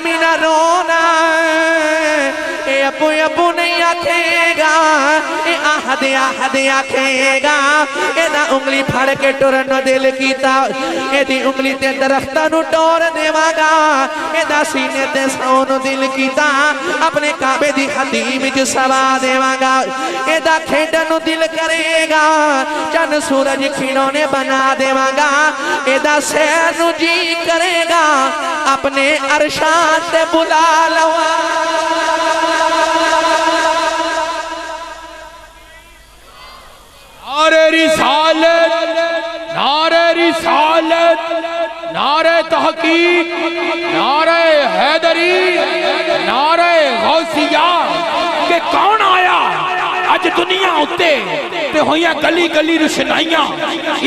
मीना रोना ए अपू अपू नहीं आखेगा, ए आहद आहद आखेगा। एदा उंगली फड़ के टुरन दिल कीता, एदी उंगली ते दरख्तां नू टोर देवांगा। एदा सीने ते सौन दिल कीता, अपने काबे दी हदीम विच सवा देवांगा। एदा खेडन नू दिल करेगा, चन सूरज खिलौने बना देवांगा। एदा सैर नू जी करेगा, अपने अरशां ते बुला लवा। नारे रिसालत, नारे रिसालत, नारे तहकीक, नारे हैदरी, नारे गौसिया के कौन आया अज दुनिया उत्ते ते होइया गली गली रुशनाइयां।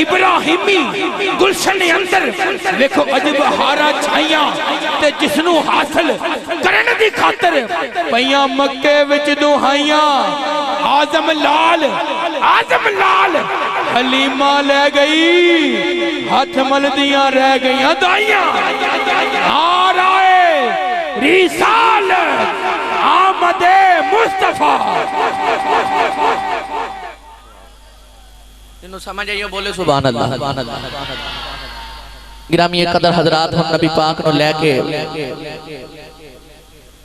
इब्राहिमी गुलशन अंदर देखो अज बहारा छाइयां ते जिसनू हासिल करन दी खातर पईयां मक्के विच दुहाइयां। आजम लाल, आजम लाल हलीमा ले गई, हाथ मलदियां रह गईयां दाइयां। नाराए रिसालत, आमदे मुस्तफा। इन्हों समझ आइयो, बोले सुभान अल्लाह। गिरामी कदर हजरात हम नबी पाक नु लेके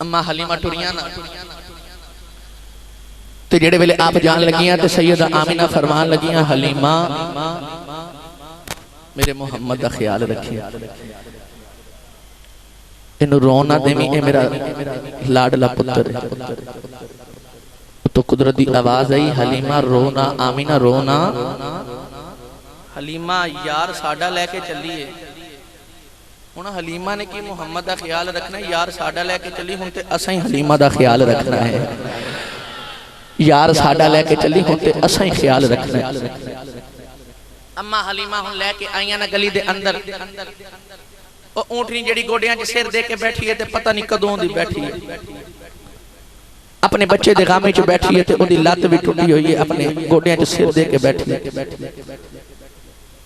अम्मा हलीमा टुरियां ना ते जेड़े वेले आप जान लगियां ते सैयदा आमिना फरमान लगियां, हलीमा मेरे मोहम्मद दा ख्याल रखी, इन्हू रोना देवी, ए मेरा लाडला पुत्र है। तो कुदरत दी आवाज आई, हलीमा रोना, आमिना रोना। हलीमा यार साडा लेके चलिए। हुण हलीमा ने की मुहम्मद दा ख्याल रखना है, यार साडा लेके चली, हुण ते असां ही हलीमा दा ख्याल रखना है। यार साडा लेके चली, हुण ते असां ही ख्याल रखना है। अम्मा हलीमा हुण लेके आईयां ना गली दे अंदर। ओ ऊंटनी जेड़ी गोडियां च सिर दे के बैठी है ते पता नहीं कदों दी बैठी है, अपने बच्चे दे गामे च बैठी है ते ओदी लत्त भी टुटी हुई है, अपने गोडियां च सिर दे के बैठी है।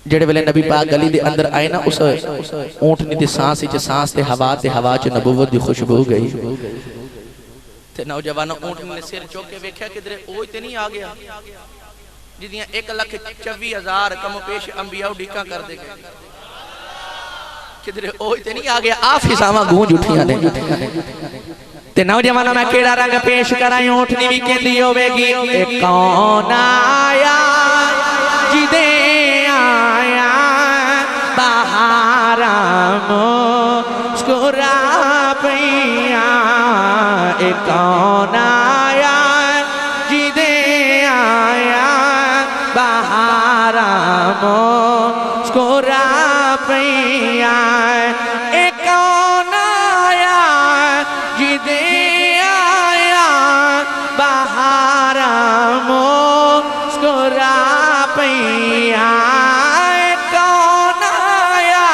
जेड़े वेले नबी पाक गली दे अंदर आए ना, उस ऊंटनी दी सांस च सांस ते हवा च नबूवत दी खुशबू गई। ते नौजवानों ऊंटनी ने सिर चुक के वेख्या, किधरे ओही ते नहीं आ गया जिदियां 1,24,000 कम पेश अंबिया उड़ीका कर दे गए, किधरे ओही ते नहीं आ गया। आ फिजावां गूंज उठियां ने ते नौजवानों मैं केड़ा रंग पेश कराई, ऊंटनी भी कहंदी होवेगी, ए कौन आया जिदे आया बहारा मुस्कुरा पईया। ए कौन आया जिदे आया बहारा मुस्कुरा पईया। ए कौन आया जिदे आया बहारा मुस्कुरा पईया। ए कौन आया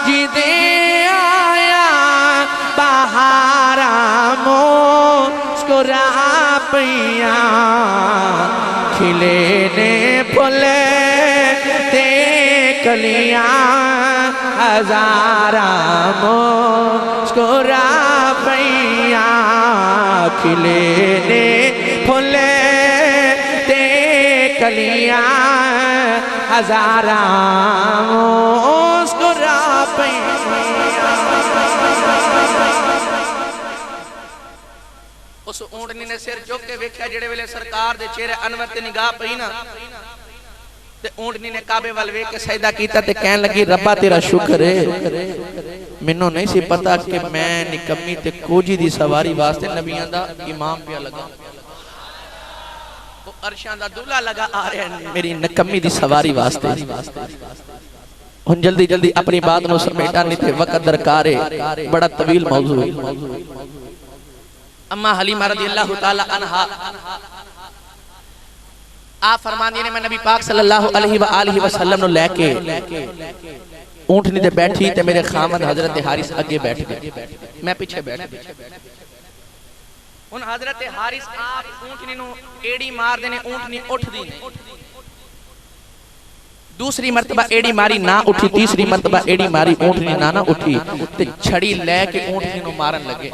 जिदे आया बहारा मुस्कुरा पईया। खिले ने फुले ते कलियां हजारा मुस्कुरा पईया। खिले ने फुले ते कलियां हजारा मुस्कुरा पईया। उस ऊंटनी ने सिर चुक के वेख्या, जेड़े वेले सरकार दे चेहरे अनवर ते निगाह पई ना, ते ऊंटनी ने काबे वाल वेख के सजदा कीता ते कहन लगी, रब्बा तेरा शुक्र है, मैनू नहीं सी पता कि मैं निकम्मी ते कोजी दी सवारी वास्ते नबियां दा इमाम पिया लगा, वो अरशां दा दूल्हा लगा आ रहा है मेरी निकम्मी दी सवारी वास्ते। हुण जल्दी जल्दी अपनी बात नू समेटा, नहीं ते वक्त दरकार है, बड़ा तवील मौजू है। अम्मा हलीमा रज़ियल्लाहु ताला अन्हा आप फरमांदी ने, मैं नबी पाक सल्लल्लाहु अलैहि वसल्लम नु लेके ऊंटनी ते बैठी ते मेरे खामद हजरत हारिस अगे बैठ गए, मैं पीछे बैठ गया। हुण हजरत हारिस आप ऊंटनी नु एड़ी मार देने, ऊंटनी उठदी नहीं, दूसरी मरतबा एड़ी मारी ना उठी, तीसरी मरतबा एड़ी मारी ऊँटनी ना उठी ते छड़ी लैके ऊँटनी नूं मारन लगे।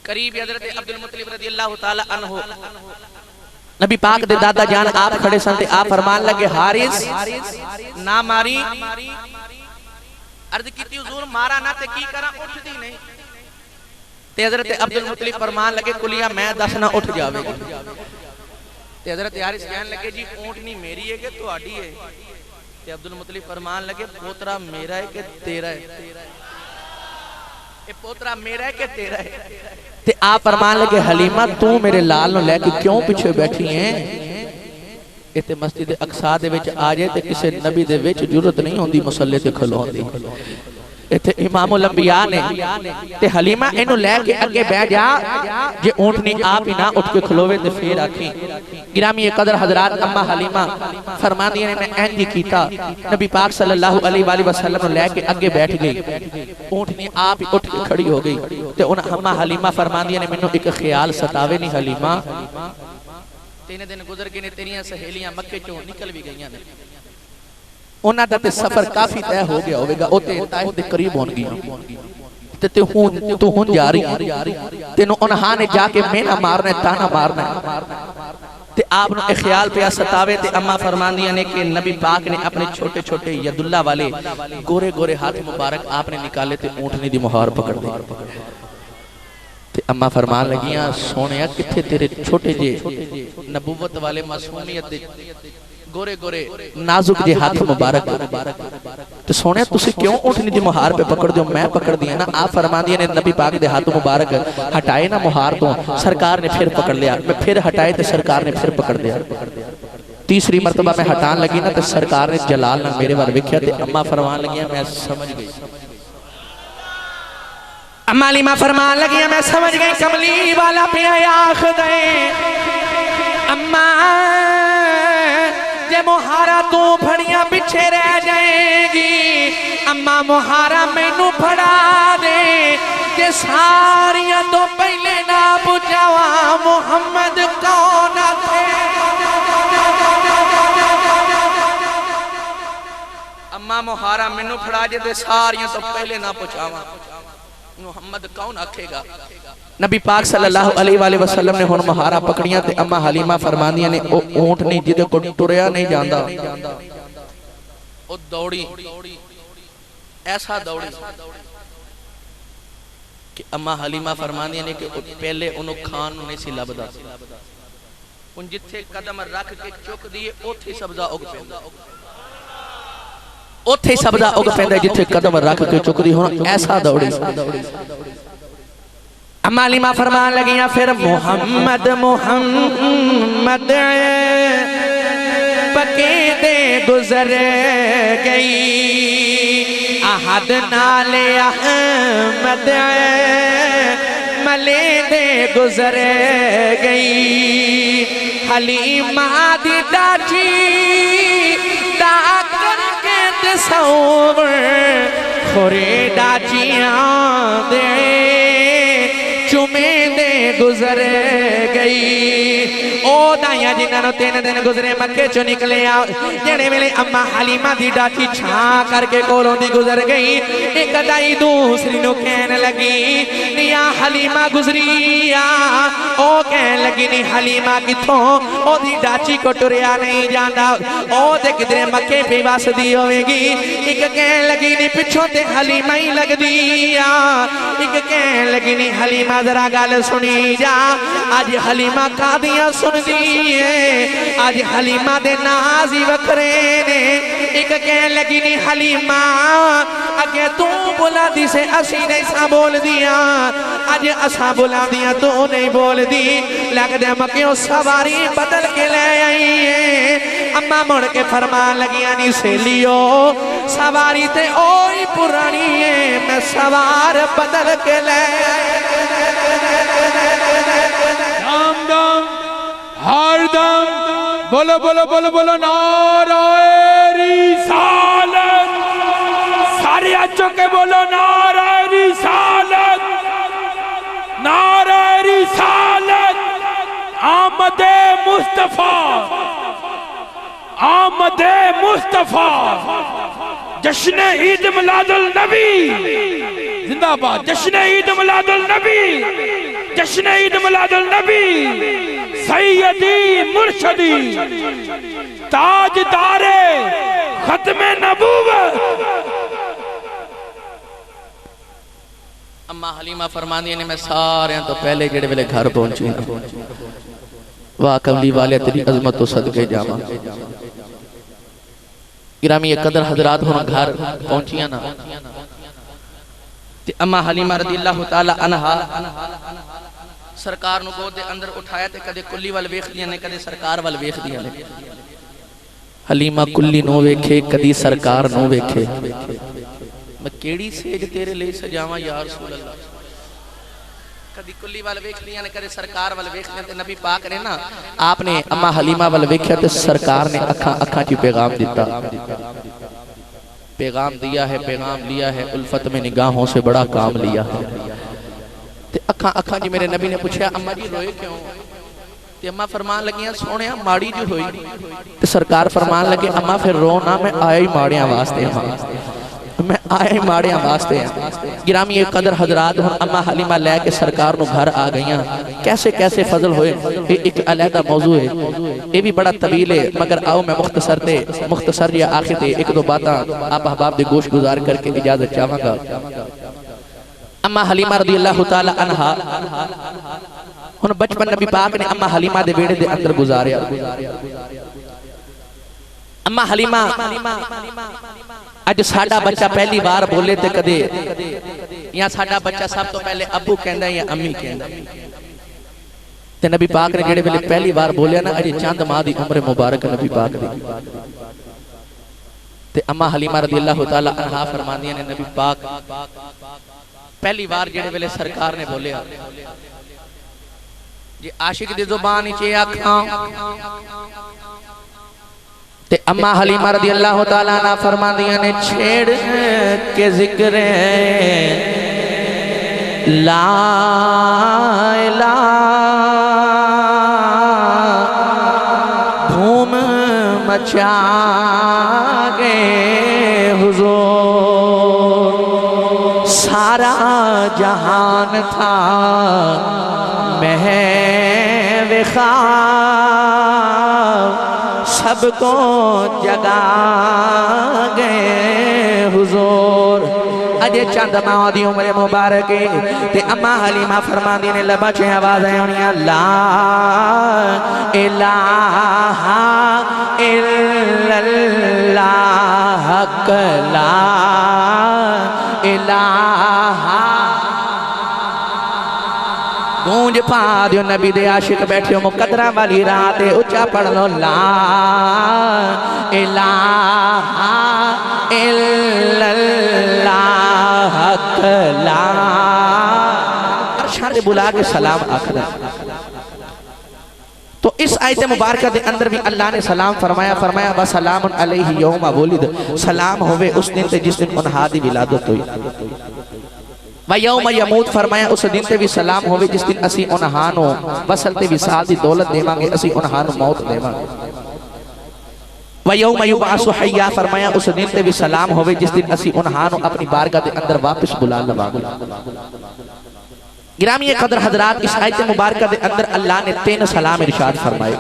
करीब हज़रत अब्दुल मुत्तलिब रज़ियल्लाहु ताला अन्हु नबी पाक दे दादा जान आप खड़े सन ते आप फरमान लगे हारिस ना मारी। अर्ज कीती हुजूर मारा ना ते की करा, उठदी नहीं। ते हज़रत अब्दुल मुत्तलिब फरमान लगे कुलिया मैं दस ना उठ जावेगी। ते हज़रत हारिस कहन लगे जी ऊँटनी मेरी है कि तुहाडी है? ते अब्दुल मुत्तलिब फरमान लगे पोतरा मेरा है कि तेरा है? ये पोतरा मेरा है कि तेरा है? ते आप फरमान लगे हलीमा तू मेरे लाल नूं लैके क्यों पिछे बैठी है? इत्थे मस्जिद अक्सा दे विच आ जाए ते किसी नबी दे विच जरूरत नहीं होंदी मुसल्ले ते खलोण दी। इत्थे इमामुल अंबिया ने ते हलीमा इनू लैके अगे बैठ जा, जे ऊँटनी आप ही ना उठ के खलोवे ते फिर आखी। गिरामी कदर हजरात अम्मा हलीमा फरमांदी ने मैं इंज ही कीता, नबी पाक सल्लल्लाहु अलैहि वसल्लम लैके अगे बैठ गई, ऊँटनी आप ही उठ के खड़ी हो गई। ते उन अम्मा हलीमा फरमांदी ने मैनू एक ख्याल सतावे नहीं हलीमा, 3 दिन गुजर गए ने, तेरियां सहेलियां मक्के चों निकल भी गईयां ने, उन्हां दा ते सफर काफी तय हो गया होवेगा, ओ ते ताइफ दे करीब होणगियां ते तू हुण जा रही तेनू उन्हां ने जाके मेना मारना ताना मारना। ते आप नु एक ख्याल पिया सतावे ते अम्मा फरमांदियां ने कि नबी पाक ने अपने छोटे छोटे यदुल्ला वाले गोरे गोरे हाथ मुबारक आपने निकाले ते ऊँटनी दी मुहार पकड़ दी। ते अम्मा फरमान लगियां सोनिया किथे तेरे छोटे जे नबूवत वाले मासूमियत दे गोरे गोरे नाजुक जे हाथ मुबारक। तो सोनिया तुसी क्यों ऊँटनी दी मुहार पे पकड़ दो, मैं पकड़ दिया ना। आप फरमांदियां ने नबी पाक दे हाथ मुबारक हटाए ना मुहार तो सरकार ने फिर पकड़ लिया, मैं फिर हटाए तो सरकार ने फिर पकड़ लिया। तीसरी मरतबा मैं हटान लगी ना तो सरकार ने जलाल ना मेरे वाल वेख्या ते अम्मा फरमान लगियां मैं समझ गई। अम्मा हलीमा फरमान लगियां मैं समझ गई कमली वाला पे आख दे अम्मा जे मुहारा तू फड़ियां पिछे रह जाएगी, अम्मा मुहारा मैनू फड़ा दे जे सारियां तो पहले ना पूछावा मुहम्मद कौन थे। अम्मा मुहारा मैनू फड़ा जे ते सारियां तो पहले ना पूछावा मुहम्मद कौन आखेगा। नबी पाक सल्लल्लाहु अलैहि वसल्लम ने हुण मुहारा पकड़ियां ते अम्मा हलीमा फरमांदियां ने ओ ऊंट नहीं जिदे को टुरया नहीं जांदा ओ दौड़ी ऐसा दौड़ी कि अम्मा हलीमा फरमांदियां ने कि पहले उन्हों खान नहीं सी लभदा, हुण जिथे कदम रख के चुक दिए ओथे सब्जा उग पैंदा, ओथे सब्जा उग पैंदा जिथे कदम रख के चुकदी हुण ऐसा दौड़ी। अम्मा हलीमा फरमान लगियां फिर मुहम्मद मुहम्मद पके दे गुजर गई, अहद नाले अहमद मले दे गुजर गई, हलीमा दी डाची दा करके दसौवर खोरे डाचियां दे चुमे दे गुजर गई। ओ दाइया जिन्होंने 3 दिन गुजरे मक्के चो निकले जेड़े वेले अम्मा हलीमा दी डाची छां करके कोलों दी गुजर गई, एक दाई दूसरी नु कहन लगी निया हलीमा गुजरी आ, ओ कहन लगी नी हलीमा किथों ओदी डाची को टुरया नहीं जांदा, ओ ते किधरे मक्के पे वसदी होवेगी। एक कहन लगी नी पिछों ते हलीमा ही लगदी आ, एक कहन लगी नी हलीमा जरा गल सुनी जा, आज हलीमा कादियां सुनदी है, आज हलीमा दे नाज ही वखरे ने। एक कहन लगी नी हलीमा अगे तू बुलादी से असी नहीं सा बोल दिया, आज असा बुला दिया तू नहीं बोल दी, लगदे मक्यों सवारी बदल के ले आई है। अम्मा मुड़ के फरमान लगिया नी सेलियो सवारी ते ओही पुरानी है, मैं सवार बदल के ले हर दम बोलो बोलो बोलो बोलो नाराए रिसालत, सारे अच्छों के बोलो नाराए रिसालत, नाराए रिसालत, आमदे मुस्तफा, आमद मुस्तफा जश्न ईद मिलादुल नबी जिंदाबाद। जश्न ईद मिलादुल नबी, जश्न ईद मिलादुल नबी। सैयदी मुर्शदी ताजदारे खत्मे नबूवत। अम्मा हलीमा फरमांदी ने मैं सारे तो पहले जेड़े वेले घर पहुंची ना, वाह कमली वाले तेरी अजमत तो सदके जावा। गिरामी ये कदर हजरात हुन घर पहुंचिया ना, ते अम्मा हलीमा रज़ियल्लाहु ताला अन्हा सरकार नु गोद दे अंदर उठाया ते कदे कुल्ली वाल वेखदियां ने, कदे सरकार वाल वेखदियां ने। हलीमा कुल्ली नो वेखे, कदी सरकार नो वेखे। मैं केड़ी सेज तेरे लिए सजावा या रसूल अल्लाह। कदी कुल्ली वाल वेखदियां ने, कदे सरकार वाल वेखदियां। ते नबी पाक ने ना आपने अम्मा हलीमा वाल वेख्या ते सरकार ने अखां अखां च पैगाम दिता। पैगाम दिया है, पैगाम लिया है, उल्फत में निगाहों से बड़ा काम लिया है। ते अखां अखां जी मेरे नबी ने पूछा अम्मा जी रोए क्यों? ते अम्मा फरमान लगियां सोहणिया माड़ी जी होई। ते सरकार फरमान लगे अम्मा फिर रो ना, मैं आया ही माड़ियां वास्ते, मैं आया ही माड़ियां वास्ते। गिरामी ये कदर हजरात हुन अम्मा हलीमा लैके सरकार नु घर आ गईयां। कैसे कैसे फजल होए ये एक अलहदा मौजू है, ये भी बड़ा तवील है, मगर आओ मैं मुख्तसर या आखिर ते एक दो बातां आप अहबाब दे गोश गुजार करके इजाजत चाहांगा। अम्मा हलीमा रज़ियल्लाहु ताला अन्हा हुन बचपन नबी पाक ने अम्मा हलीमा दे बेड़े दे अंदर गुजारिया। अम्मा हलीमा अज साडा बच्चा पहली बार बोले ते कदे या साडा बच्चा सब तो पहले अबू कहंदा या अम्मी कहंदा। ते नबी पाक ने जेड़े वेले पहली बार बोलिया ना, अजे चंद माह दी उम्र मुबारक नबी पाक दी। ते अम्मा हलीमा रज़ियल्लाहु ताला अन्हा फरमांदियां ने नबी पाक पहली बार जेड़े वेले सरकार ने बोलिया जे आशिक दी जुबान विच आखां ते अम्मा हलीमा रज़ियल्लाहु ताला अन्हा फरमांदियां ने छेड़ के जिक्र ला इलाहा धूम मचा गए हुजूर। सारा जहान था महवे ख्वाब, सबको जगा गए हुजूर। अजे चंद माह दी उम्र मुबारक ते अम्मा हलीमा फरमांदी ने लबा च आवाज़ आउणियां ला इलाहा इल्लल्लाह ला इलाहा। गूंज पा दियो नबी दे आशिक बैठे मुकदरा वाली रात उच्चा पढ़ लो ला इलाहा इल्लल्लाह ला। अर्शा दे बुला के सलाम आखदा। तो इस आयत मुबारक के अंदर भी अल्लाह ने सलाम फरमाया, फरमाया व सलामुन अलैहि यौमा वुलिद, सलाम होवे उस दिन ते जिस दिन उन्हां दी विलादत हुई। व यौम यमूत, फरमाया उस दिन ते भी सलाम होवे जिस दिन असी उन्हां नु वसल ते विसाल दी दौलत देवांगे, असी उन्हां नु मौत देवांगे। व यौम युबअसु हय्या, फरमाया उस दिन ते भी सलाम होवे जिस दिन असी उन्हां नु अपनी बारगाह दे अंदर वापस बुला लवांगे। गिरामी कदर हजरात इस आयत मुबारक दे अंदर अल्लाह ने 3 सलाम इरशाद फरमाए।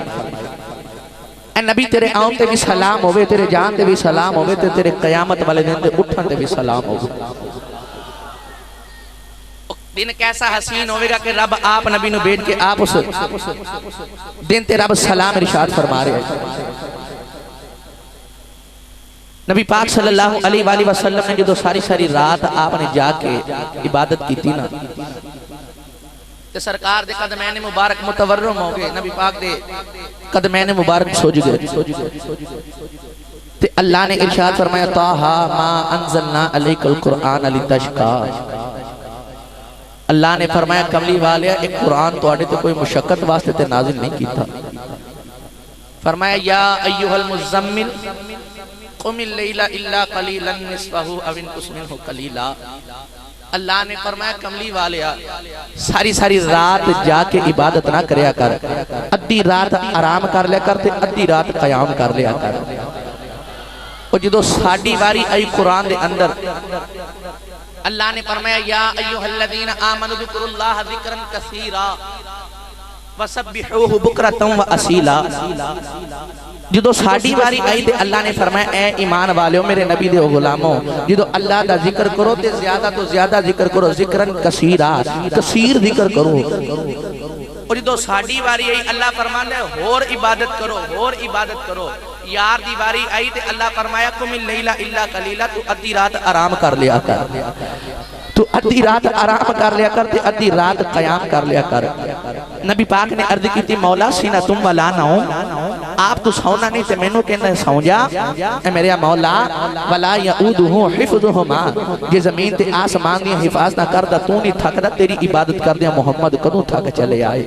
ए नबी तेरे आउन ते भी सलाम होवे, तेरे जान ते भी सलाम होवे, ते तेरे कयामत वाले दिन ते उठन ते भी सलाम होवे। दिन कैसा हसीन होवेगा कि रब आप नबी नु भेज के आप उस दिन ते रब सलाम इरशाद फरमा रहे हैं। नबी पाक सल्लल्लाहु अलैहि वसल्लम ने जो सारी सारी रात आपने जाके इबादत की थी ना, ते सरकार दे कदमैन मुबारक मुतवर्रम हो गए, नबी पाक दे कदमैन मुबारक सोज गए। ते अल्लाह ने इरशाद फरमाया ताहा मा अंज़लना अलैकल कुरआन लितशका। अल्लाह ने फरमाया कमली वाले एक कुरान तुहाडे ते कोई मुशक्कत वास्ते ते नाज़िल नहीं कीता। फरमाया या अय्युहल मुज़म्मिल कुमिल लैला इल्ला कलीलन निस्फहु अव इनकुस मिनहु कलीला। अल्लाह ने फरमाया कमली वालिया सारी सारी रात जाके इबादत ना करया कर, अद्धी रात आराम कर लिया कर ते अद्धी रात कयाम कर लिया कर। और जो साड़ी वारी आई कुरान दे अंदर अल्लाह ने फरमाया या अय्युहल्लज़ीना आमनु ज़िक्रुल्लाह ज़िक्रन कसीरा वसब्बिहूहु बुकरतन व असीला। जो साड़ी वारी आई ते अल्लाह ने फरमाया ए ईमान वाले मेरे नबी दे गुलामों जो अल्लाह दा जिक्र करो ते ज्यादा तो ज्यादा जिक्र करो, जिक्रन कसीरा कसीर जिक्र करो। और जो साड़ी वारी आई अल्लाह फरमांदा है होर इबादत करो, होर इबादत करो। यार दी वारी आई ते अल्लाह फरमाया कुमिल लैला इल्ला कलीला, तू अद्धी रात आराम कर लिया कर, तू अद्धी रात आराम कर लिया कर ते अद्धी रात कयाम कर लिया कर। नबी पाक ने अर्ज की थी मौला सीना तुम वाला ना हो, आप तो सोना नहीं ते मैनू कहना सौ जा ए मेरे मौला वला यऊदुहु हिफ्ज़ुहुमा, जे जमीन ते आसमान दी हिफाजत ना करदा तू नहीं थकदा, तेरी इबादत करदे मोहम्मद कदों थक चले आए,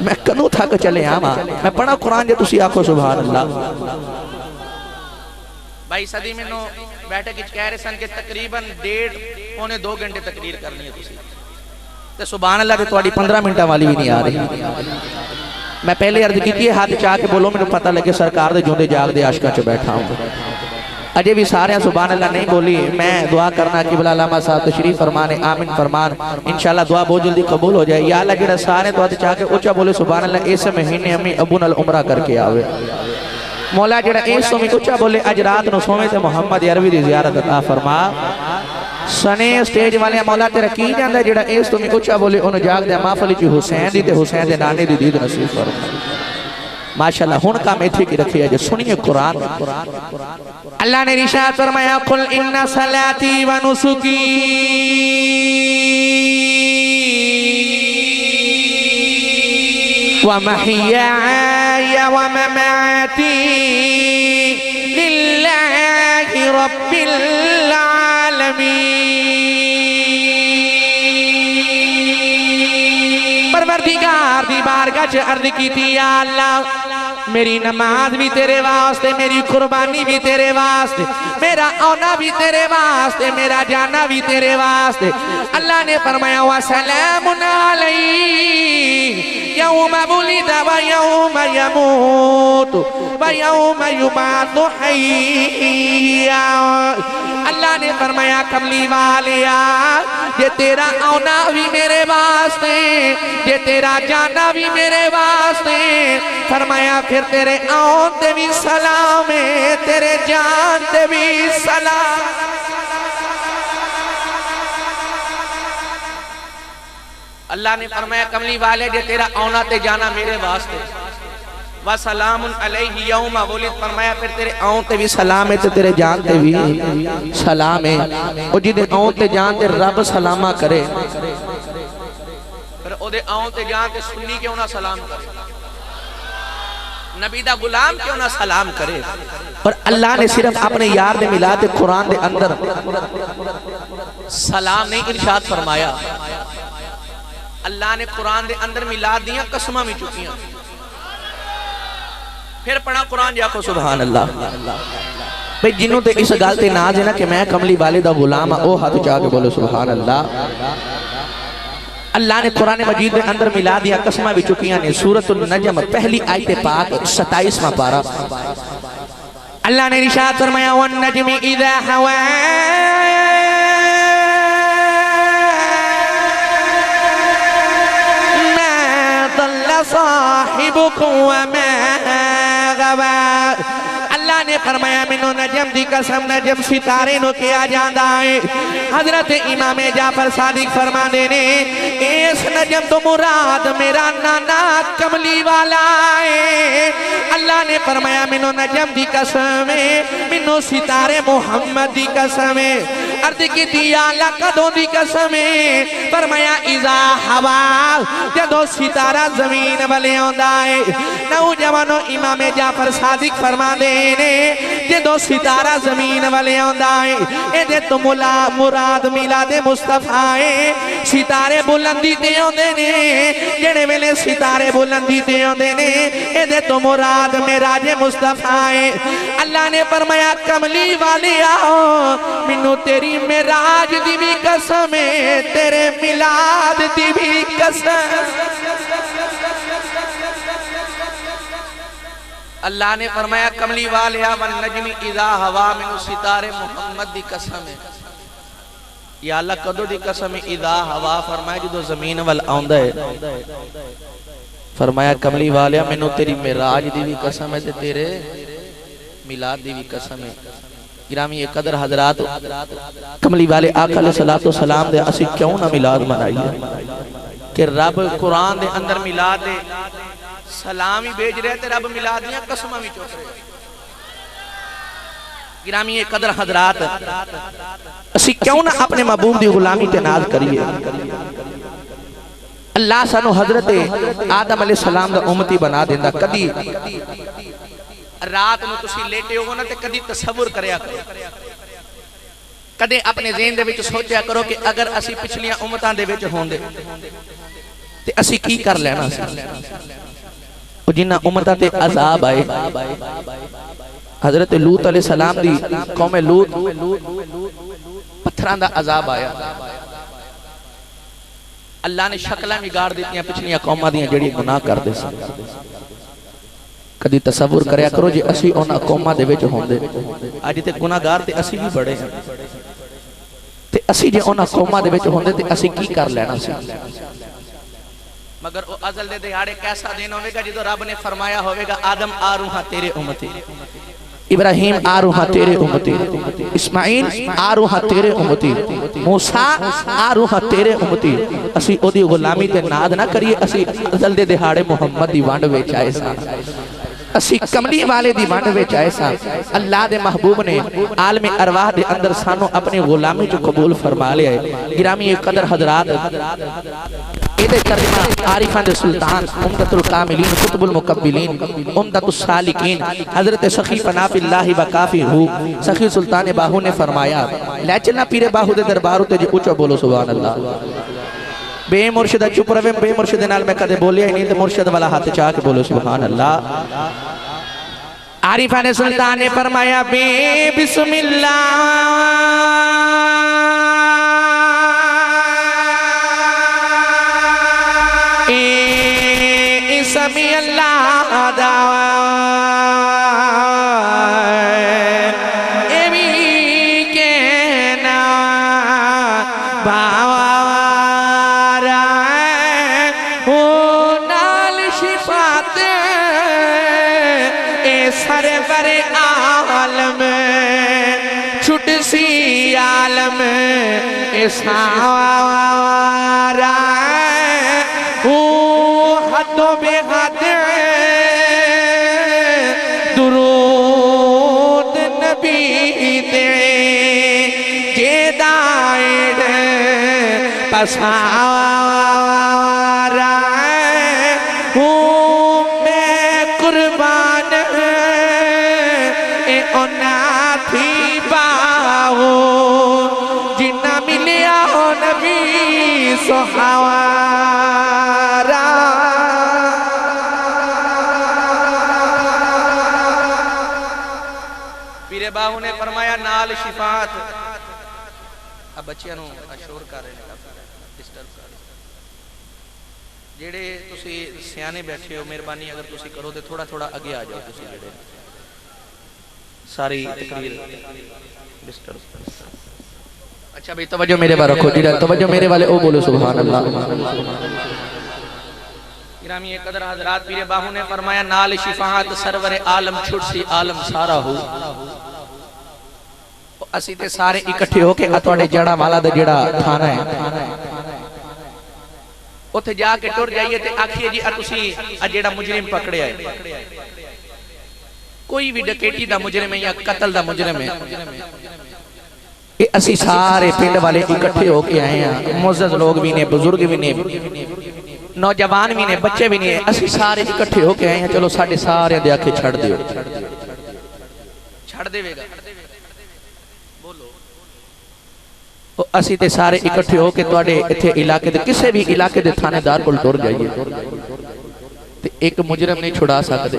मैं कदों थक चले आवा। मैं पढ़ा कुरान जे तुसी आखो सुभान अल्लाह। भाई सदी मैनू बैठक विच कह रहे सन कि तकरीबन 1.5-2 घंटे तकरीर करनी है तुसी ते सुभान अल्लाह ते तुहाडी 15 मिनटां वाली भी नहीं आ रही। मैं पहले अर्ज की हाथ चाह के बोलो मैंने पता लगे सरकार दे जोंदे जागदे आशिकां च बैठा हूं। अजे भी सारे सुभान अल्लाह नहीं बोली। मैं दुआ करना कि बुला लामा साहब तशरीफ फरमाने, आमीन फरमान, इंशाल्लाह दुआ बहुत जल्दी कबूल हो जाए। या अल्लाह जेड़ा सारे तो हाथ चाह के ऊंचा बोले सुभान अल्लाह, इस महीने हमें अबू नाल उमरा करके आवे। मौला जेड़ा इस सोमी ऊंचा बोले अज रात नु सोवे ते मोहम्मद अरबी दी ज़ियारत अता फरमा। सने स्टेज वाले मौला तेरा की जांदा जेड़ा इस तुम ऊंचा बोले उन्हें जागदे महफिल च हुसैन दी ते हुसैन दे नाने दी दीद नसीब फरमा। माशाअल्लाह हुन काम इथे की रखी है जो सुनिए कुरान। अल्लाह ने इरशाद फरमाया कुल इन्ना सलाती व नुसुकी व महयाय व ममाती लिल्लाहि रब्बिल आलमीन। परवरदिगार दी बारगाह च अर्ज कीती या अल्लाह मेरी नमाज भी तेरे वास्ते, मेरी कुर्बानी भी तेरे वास्ते, मेरा आना भी तेरे वास्ते, मेरा जाना भी तेरे वास्ते। अल्लाह ने फरमाया व सलामुन अलैहि यौमा बुलिदा व यौमा यमूतु व यौमा युबातु हय्या। अल्लाह ने फरमाया कमली वालिया ये तेरा आना भी मेरे वास्ते, ये तेरा जाना भी मेरे वास्ते। फरमाया फिर तेरे आन ते भी सलाम है, तेरे जान ते भी सलाम। अल्लाह ने फरमाया कमली वाले जे तेरा आना ते जाना मेरे वास्ते, व सलामुन अलैहि यौमा वुलिद। फरमाया फिर तेरे आन ते भी सलाम है ते तेरे जान ते भी सलाम है। और जिदे आन ते जान ते रब सलामा करे फिर ओदे आन ते जान ते सुन्नी क्यों ना सलाम करे, नबी दा गुलाम क्यों ना सलाम करे। और अल्लाह ने सिर्फ अपने यार दे मिलाद दे कुरान दे अंदर सलाम नहीं इरशाद फरमाया, अल्लाह ने कुरान दे अंदर मिलाद दियां कसमां भी चुकियां। फिर पढ़ा कुरान जाको सुभान अल्लाह। भाई जिन्हों ते इस गल ते नाज है ना कि मैं कमली वाले दा गुलाम हां, ओ हाथ चाह के बोलो सुभान अल्लाह। अल्लाह ने कुरान मजीद के अंदर मिला दिया कसमां भी चुकियां ने। सूरतुन नजम पहली आयत पाक 27वां पारा। अल्लाह ने इरशाद फरमाया वन नजमी इज़ा हवा मा दल्ला साहिबुकुम व मा गवा। अल्लाह ने फरमाया मैनू नजम दी कसम, नजम सितारे नु किया जांदा है। हजरत इमाम जाफर सादिक फरमांदे ने इस नजम तो मुराद मेरा नाना कमली वाला है। अल्लाह ने फरमाया मैनू नजम दी कसम है, मैनू सितारे मुहम्मद दी कसम है। अर्ज की अल्लाह कदों दी कसम है? फरमाया इज़ा हवा जदों सितारा जमीन वाले आंदा है। नौजवानों इमाम जाफर सादिक फरमांदे ने जदों सितारा जमीन वाले आंदा है एदे तो मुराद मिलादे मुस्तफा है। सितारे बुलंदी ते आंदे ने, जेड़े वेले सितारे बुलंदी ते आंदे ने एदे तो मुराद मेराज मुस्तफा है। अल्लाह ने फरमाया कमली वाले आओ मैनू तेरी मेराज दी भी कसम है, तेरे मिलाद दी भी कसम। अल्लाह ने फरमाया कमली वाले वन नजमी इज़ा हवा मिन सितारे मुहम्मद दी कसम है। या अल्लाह कदों दी कसम है? इज़ा हवा फरमाया जो जमीन वल आंदा है। फरमाया कमली वाले मैनू तेरी मेराज दी भी कसम है ते तेरे मिलाद दी भी कसम है। गिरामी कदर हजरात कमली वाले आका अलैहिस्सलातु वस्सलाम दे असी क्यों ना मिलाद मनाइए कि रब कुरान दे अंदर मिलाद दे सलाम ही भेज रहे ते रब मिलाद दियां कसमां भी चुक रहे। गिरामी कदर हजरात असी क्यों ना अपने महबूब दी गुलामी ते नाज करिए। अल्लाह सानू हजरत आदम अलैहिस्सलाम दा उम्मती बना देंदा। कदी रात नूं तुसी लेटे हो ना ते कदी तसव्वुर करया करो, कदे अपने ज़हन दे विच सोचा करो कि अगर असी पिछलियां उम्मतां दे विच होंदे ते असी की कर लेना सी। ओ जिन्हां उम्मतां ते अज़ाब आए, हजरत लूत अलैहिस्सलाम दी कौम लूत पत्थरां दा अज़ाब आया। अल्लाह ने शक्लां बिगाड़ दित्तियां पिछलियां कौमां दियां जेहड़ी गुनाह करदे सन। कदी तसव्वुर करया करो जे असी उन्हां कौमां दे विच होंदे, अज ते गुनाहगार ते असी भी बड़े हैं, ते असी जे उन्हां कौमां दे विच होंदे ते असी की कर लेना सी। मगर वो अज़ल दे दिहाड़े कैसा दिन होवेगा जो रब ने फरमाया होवेगा आदम आ रूहा तेरे उम्मती, इब्राहिम आ रूहा तेरे उम्मती, इस्माइल आ रूहा तेरे उम्मती, मूसा आ रूहा तेरे उम्मती। असी ओदी गुलामी ते नाद ना करिए। असी अज़ल दे दिहाड़े मुहम्मद दी वंड विच आए सा, असी कमली वाले दी वंड विच आए सा। अल्लाह दे महबूब ने आलम अरवाह दे अंदर सानू अपनी गुलामी च कबूल फरमा लिया है। गिरामी कदर हजरात इहदे तर्जुमा आरिफां दे सुल्तान उम्दतुल कामिलीन कुतुबुल मुकब्बिलीन उम्दतुस सालिकीन हजरत सखी फनाफिल्लाहि व काफिहू सखी सुल्तान बाहू ने फरमाया ले चलना पीरे बाहू दे दरबार उते जे ऊंचा बोलो सुभान अल्लाह। बेमुर्शिदा चुप रहे, बेमुर्शिद नाल मैं कदे बोलिया ही नहीं, तो मुर्शिद वाला हाथ चाह के बोलो सुभान अल्लाह। आरिफा ने सुल्तान ने फरमाया बे बिस्मिल्लाह समी अल्लाह दावा एवी के ना बावारा हो नाल शिफाते ए सरवर आलम छुट सी आलम ए सावारा हदो बेहद दुरूद नबी दे जेदाइड पसारा हूँ मैं कुर्बान ए उनाथी बाहो जिन्ना मिलिया हो नबी सोहावारा। बाहू ने फरमाया नाल शिफात। अब बच्चियां नु अशोर कर रहे हैं, डिस्टर्ब कर रहे जेड़े तुसी सियाने बैठे हो, मेहरबानी अगर तुसी करो तो थोड़ा थोड़ा आगे आ जाओ। तुसी जेड़े सारी तकरीर डिस्टर्ब। अच्छा भाई तवज्जो मेरे बारे रखो, जी तवज्जो मेरे वाले ओ बोलो सुभान अल्लाह। गिरामी कदर हजरात पीरे बाहू ने फरमाया नाल शिफात सरवर आलम छुट सी आलम सारा हो। असी ते सारे इकट्ठे होके तुहाडे जड़ा वाला दा जेड़ा थाना है उत्थे जाके टुर जाइए ते आखिए जी तुसी आ जेड़ा मुजरिम पकड़िया है, कोई भी डकैती दा मुजरिम है या कत्ल दा मुजरिम है, ये असी सारे पिंड वाले इकट्ठे होके आए हैं। मुअज़्ज़ज़ लोग भी ने, बुजुर्ग भी ने, नौजवान भी ने, बच्चे भी ने, असी सारे इकट्ठे होके आए हैं। चलो साडे सारे दे आखे छड़ दियो, छड़ देवेगा असी ते सारे इकट्ठे होके तुहाडे इत्थे इलाके दे किसी भी इलाके दे थानेदार कोल टुर जाइए ते एक मुजरिम नहीं छुड़ा सकदे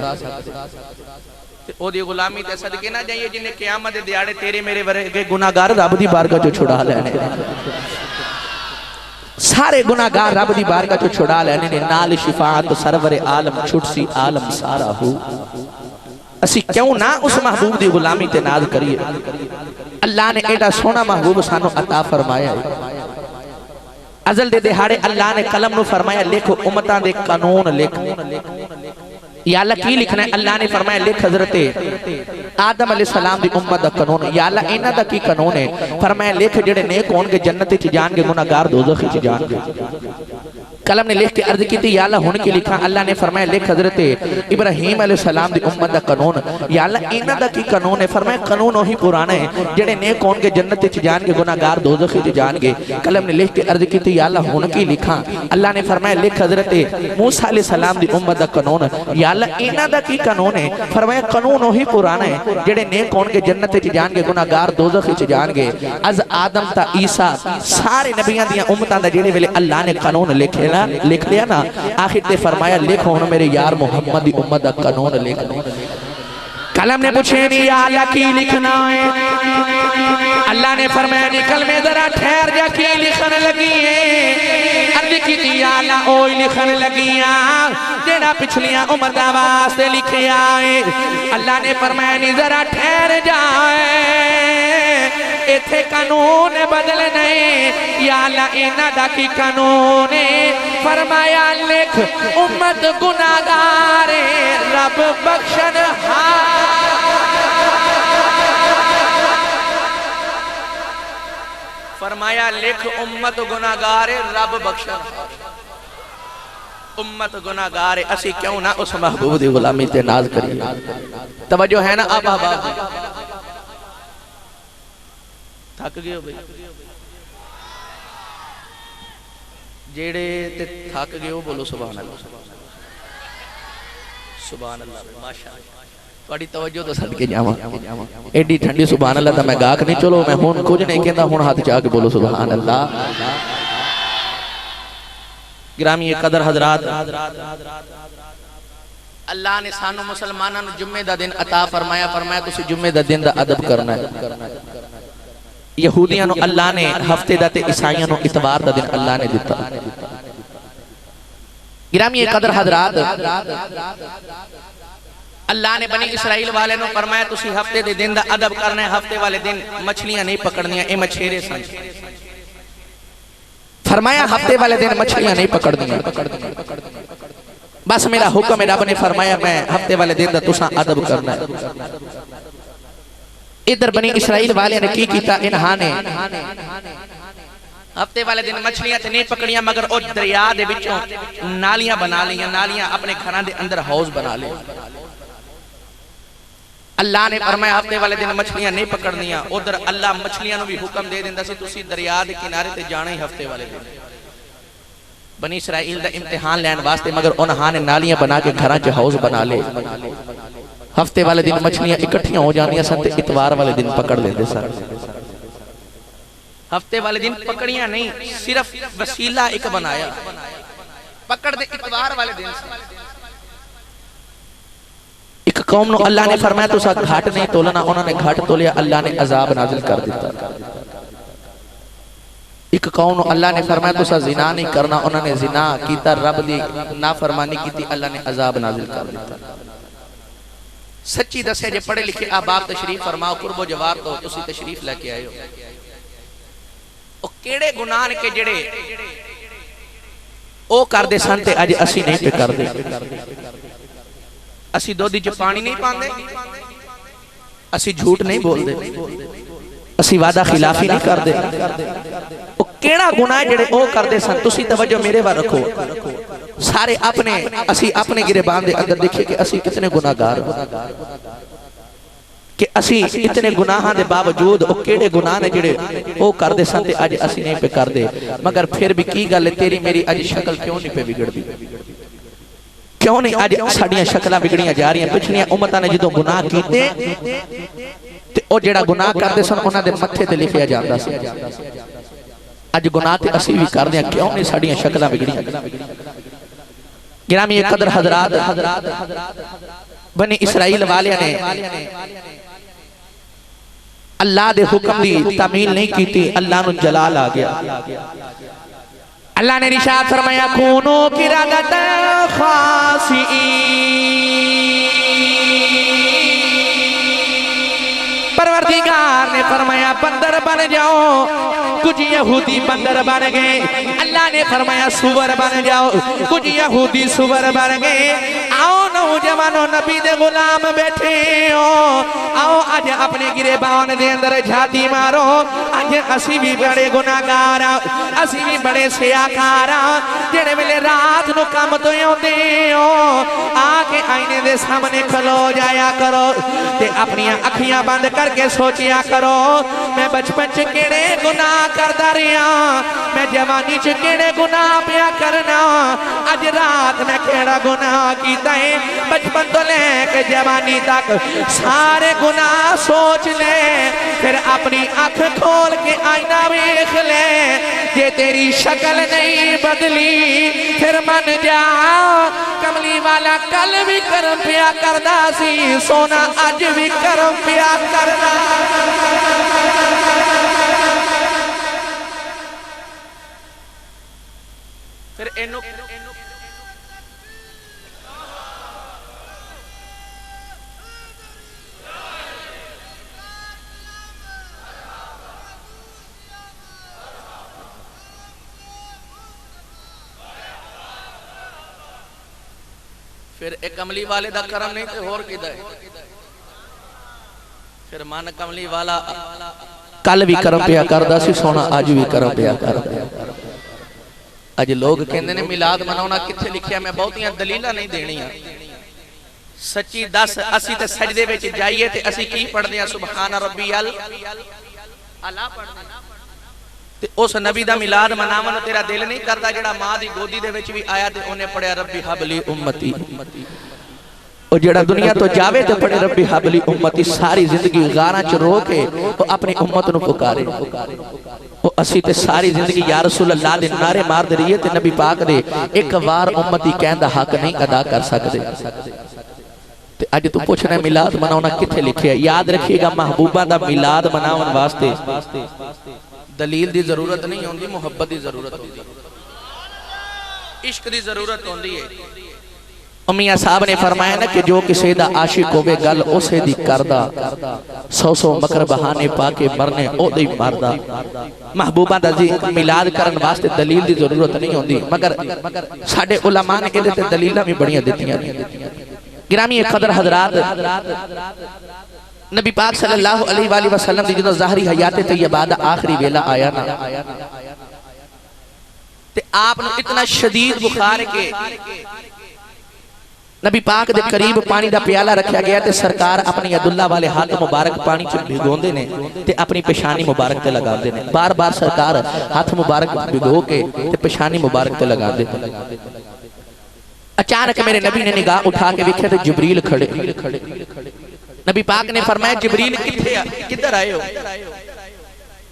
ते ओदी गुलामी ते सदके ना जाइए जिन्हें क़यामत दे दिहाड़े तेरे मेरे वर्गे गुनाहगार रब दी बारगाह चों छुड़ा लेने। सारे गुनाहगार रब दी बारगाह चों छुड़ा लेने ने। नाल शिफात सरवर आलम छुट सी आलम सारा हो। असी क्यों ना उस महबूब की गुलामी ते नाज करिए। अल्लाह ने एडा सोना महबूब सानू अता फरमाया है। अजल दे दिहाड़े अल्लाह ने कलम नू फरमाया लिख उम्मतां दे कानून लिख। या अल्लाह की लिखना है? अल्लाह ने फरमाया लिख हजरते आदम अलैहिस्सलाम दी उम्मत दा कानून। या अल्लाह इन्हां दा की कानून है? फरमाया लिख जेड़े नेक होणगे जन्नत विच जाणगे, गुनाहगार दोज़ख विच जाणगे। कलम ने लिख के अर्ज की या अल्लाह हुण की लिखा? अल्लाह ने फरमाया लिख हजरते इब्राहीम अलैहिस्सलाम दी उम्मत दा कानून। या अल्लाह इन्हां दा की कानून है? फरमाया कानून वही पुराना है जेड़े नेक होणगे जन्नत विच जाणगे, गुनाहगार दोज़ख विच जाणगे। कलम ने लिख के अर्ज की या अल्लाह हुण की लिखा? अल्लाह ने फरमाया लिख हजरते मूसा अलैहिस्सलाम दी उम्मत दा कानून। या अल्लाह इन्हां दा की कानून है? फरमाया कानून वही पुराना है जेड़े नेक होणगे जन्नत विच जाणगे, गुनाहगार दोज़ख विच जाणगे। अज आदम ता ईसा सारे नबियां दी उम्मतां दा जेड़े वेले अल्लाह ने कानून लिख लिया ना, आखिर ते फरमाया लिख हुण मेरे यार मोहम्मद दी उम्मत दा कानून लिख। कलम ने पूछे नहीं या अल्लाह की लिखना है? अल्लाह ने फरमाया निकल में जरा ठहर जा, की लिखन लगी है? अर्ज की या अल्लाह ओही लिखन लगियां जेड़ा पिछलियां उम्मतां वास्ते लिखिया है। अल्लाह ने फरमाया नहीं जरा ठहर जाए, इथे कानून बदल नहीं। या अल्लाह इन्हां दा की कानून है? फरमाया लिख उम्मत गुनाहगार रब बख्शन फरमाया लिख उम्मत गुनाहगार रब बख्शन। उम्मत गुनाहगार असी क्यों ना उस महबूब दी गुलामी ते नाज करिए। तवज्जो है ना? अब थक गए हो भाई? जेड़े ते थक गए हो बोलो सुभान अल्लाह, सुभान अल्लाह, माशाअल्लाह। थोड़ी तवज्जो तो सदके जावां, एडी ठंडी सुभान अल्लाह दा मैं गाक नहीं। चलो मैं हुण कुछ नहीं कहंदा, हुण हाथ चा के बोलो सुभान अल्लाह। गिरामी कदर हजरात, अल्लाह ने सानू मुसलमानां नूं जुम्मे दा दिन अता फरमाया। फरमाया तुसीं जुम्मे दा दिन दा अदब करना है। यहूदियां नूं अल्लाह ने हफ्ते दा ते ईसाइयां नूं इतवार दा दिन अल्लाह ने दिता। गिरामी कदर हजरात, अल्लाह ने बनी इसराइल वाले नूं फरमाया तुसीं हफ्ते दे दिन दा अदब करना है। हफ्ते वाले दिन मछलियां नहीं पकड़नियां, ए मछेरे सन। फरमाया हफ्ते वाले दिन मछलियां नहीं पकड़नियां, बस मेरा हुक्म है। रब ने फरमाया मैं हफ्ते वाले दिन दा तुसां अदब करना है। इधर बनी इसराइल वाले ने की कीता? इन्हां ने हफ्ते वाले दिन मछलियां ते नहीं पकड़ियां, मगर ओ दरिया दे विचों नालियां बना लियां। नालियां अपने घरां दे अंदर हाउस बना ले। अल्लाह ने फरमाया हफ्ते वाले दिन मछलियां नहीं पकड़नियां। उधर अल्लाह मछलियां नूं भी हुक्म दे दिंदा सी तुसीं दरिया दे किनारे ते जाना ही हफ्ते वाले दिन। बनी इसराइल दा इम्तिहान लैण वास्ते, मगर उन्हां ने नालियां बना के घरां च हाउस बना ले। हफ्ते वाले दिन मछलियां इकट्ठियां हो जांदियां सन ते इतवार वाले दिन पकड़ लेंदे सन। हफ्ते वाले दिन पकड़ियां नहीं, सिर्फ वसीला एक बनाया, पकड़ दे इतवार वाले दिन। एक कौम नूं अल्लाह ने फरमाया तुसा घाट नहीं तोलना, उन्होंने घाट तोलिया, अल्लाह ने अजाब नाजिल कर दिता। एक कौम नूं अल्लाह ने फरमाया तुसा जिना नहीं करना, उन्होंने जिना कीता, रब दी नाफरमानी की, अल्लाह ने अजाब नाजिल कर दिता। सच्ची दसे जे पढ़े लिखे अहबाब तशरीफ फरमाओ, कुर्बो जवाब दो, तुसी तशरीफ लेके आए हो। ओ केड़े गुनाह ने के जेड़े ओ करदे सन ते अज असी नहीं पे करदे। असी दोधी च पानी नहीं पांदे, असी झूठ नहीं बोलदे, असी वादा खिलाफी नहीं करदे। ओ केड़ा गुनाह जेड़े ओ करदे सन? तुसी तवज्जो मेरे वाल रखो। सारे अपने असी अपने गिरेबान दे अंदर देखिए कि असी कितने गुनाहगार कि असी इतने गुनाहां दे बावजूद ओ केड़े गुनाह ने जेड़े ओ करदे सन ते अज असी नहीं पे करदे। मगर फिर भी की गल तेरी मेरी अज शक्ल क्यों नहीं पे बिगड़दी? क्यों नहीं अज साडियां शक्लां बिगड़ियां जा रही? पिछलियां उम्मतां ने जदों गुनाह कीते ते ओ जेड़ा गुनाह करदे सन उन्हां दे मत्थे ते लिखिया जांदा सी। अज गुनाह ते असी भी करदे हां, क्यों नहीं साडियां शक्लां बिगड़ियां? गिरामी कदर हजरात, बनी इसराइल वाले ने अल्लाह दे हुक्म दी तामील नहीं की, अल्लाह नूं जलाल आ गया। अल्लाह ने इरशाद फरमाया कूनू किरादतन खासिईन, परवरदिगार ने फरमाया बंदर बन जाओ, कुछ यहूदी बंदर बन गए। अल्लाह ने फरमाया सुवर बन जाओ, कुछ यहूदी सुवर बन गए। आओ नौजवानों नबी दे गुलाम बैठे हो, आओ अज अपने गिरेबान दे अंदर झाती मारो। अज असी भी बड़े गुनाहगार, असी भी बड़े सियाकार, जेड़े वेले रात नू काम तो आउंदे हो आके आईने दे सामने खलो जाया करो ते अपनी अखियां बंद करके सोचिया करो मैं बचपन च केड़े गुनाह करदा रहा, मैं जवानी च केड़े गुनाह पिया करना, अज रात मैं केड़ा गुनाह कीता है। बचपन तो लेके जवानी तक सारे गुनाह सोच ले, फिर अपनी अख खोल के आईना वेख ले। जे तेरी शक्ल नहीं बदली फिर मन जा कमली वाला कल भी कर्म पिया करदा सी, सोना अज भी कर्म पिया करदा। फिर इनू फिर एक कमली वाले दा करम नहीं तो होर किदा है। फिर मन कमली वाला कल भी करम पिया करदा सी, सोना अज भी करम पिया करदा। अज लोग कहंदे ने मिलाद मनाउणा किथे लिखिया, मैं बहुतियां दलीलां नहीं देणियां। सच्ची दस असी ते सजदे विच जाइए ते असी की पढ़दे आ सुभान रब्बियल अला पढ़दे ते उस नबी दा मिलाद मनावन तेरा दिल नहीं करदा जेड़ा मां दी गोदी दे विच भी आया ते ओने पढ़िया रब्बी हबली उम्मती। और जेड़ा दुनिया तो जावे ते पढ़े रब्बी हबली उम्मती, सारी जिंदगी गारां च रो के वो अपनी उम्मत नु पुकारे। वो असी ते सारी जिंदगी या रसूल अल्लाह दे नारे मारदे रहिए ते नबी पाक दे एक बार उम्मती कहण दा हक नहीं अदा कर सकदे। ते अज तू पुछना मिलाद मनाउणा किथे लिखिया? याद रखिएगा महबूबा दा मिलाद मनाउण वास्ते दलील दी जरूरत नहीं होंदी, मुहब्बत दी जरूरत होंदी, इश्क दी जरूरत होंदी है। मियां साहब ने फरमाया ना कि जो किसी दा आशिक होवे गल उसे दी करदा, 100 मकर बहाने पाके मरने ओदे ही मरदा। महबूबा दा जी मिलाद करन वास्ते दलील दी जरूरत नहीं होंदी, मगर साडे उलमा ने इहदे ते दलीलां भी बड़ियां दित्तियां ने। गिरामी कदर हजरात, नबी पाक सल्लल्लाहु अलैहि वसल्लम दी जो ज़ाहरी हयात तैयबा दा आखिरी वेला आया ना ते आप नु इतना शदीद बुखार के नबी पाक दे करीब पानी दा प्याला रखा गया ते सरकार अपनी अब्दुल्ला वाले हाथ मुबारक पानी च भिगोंदे ने ते अपनी पेशानी मुबारक ते लगांदे ने। बार बार सरकार हाथ मुबारक भिगो के ते पेशानी मुबारक ते लगांदे। अचानक मेरे नबी ने निगाह उठा के वेखे ते जिब्रील खड़े। नबी पाक ने फरमाया जिब्रील किधर आए हो?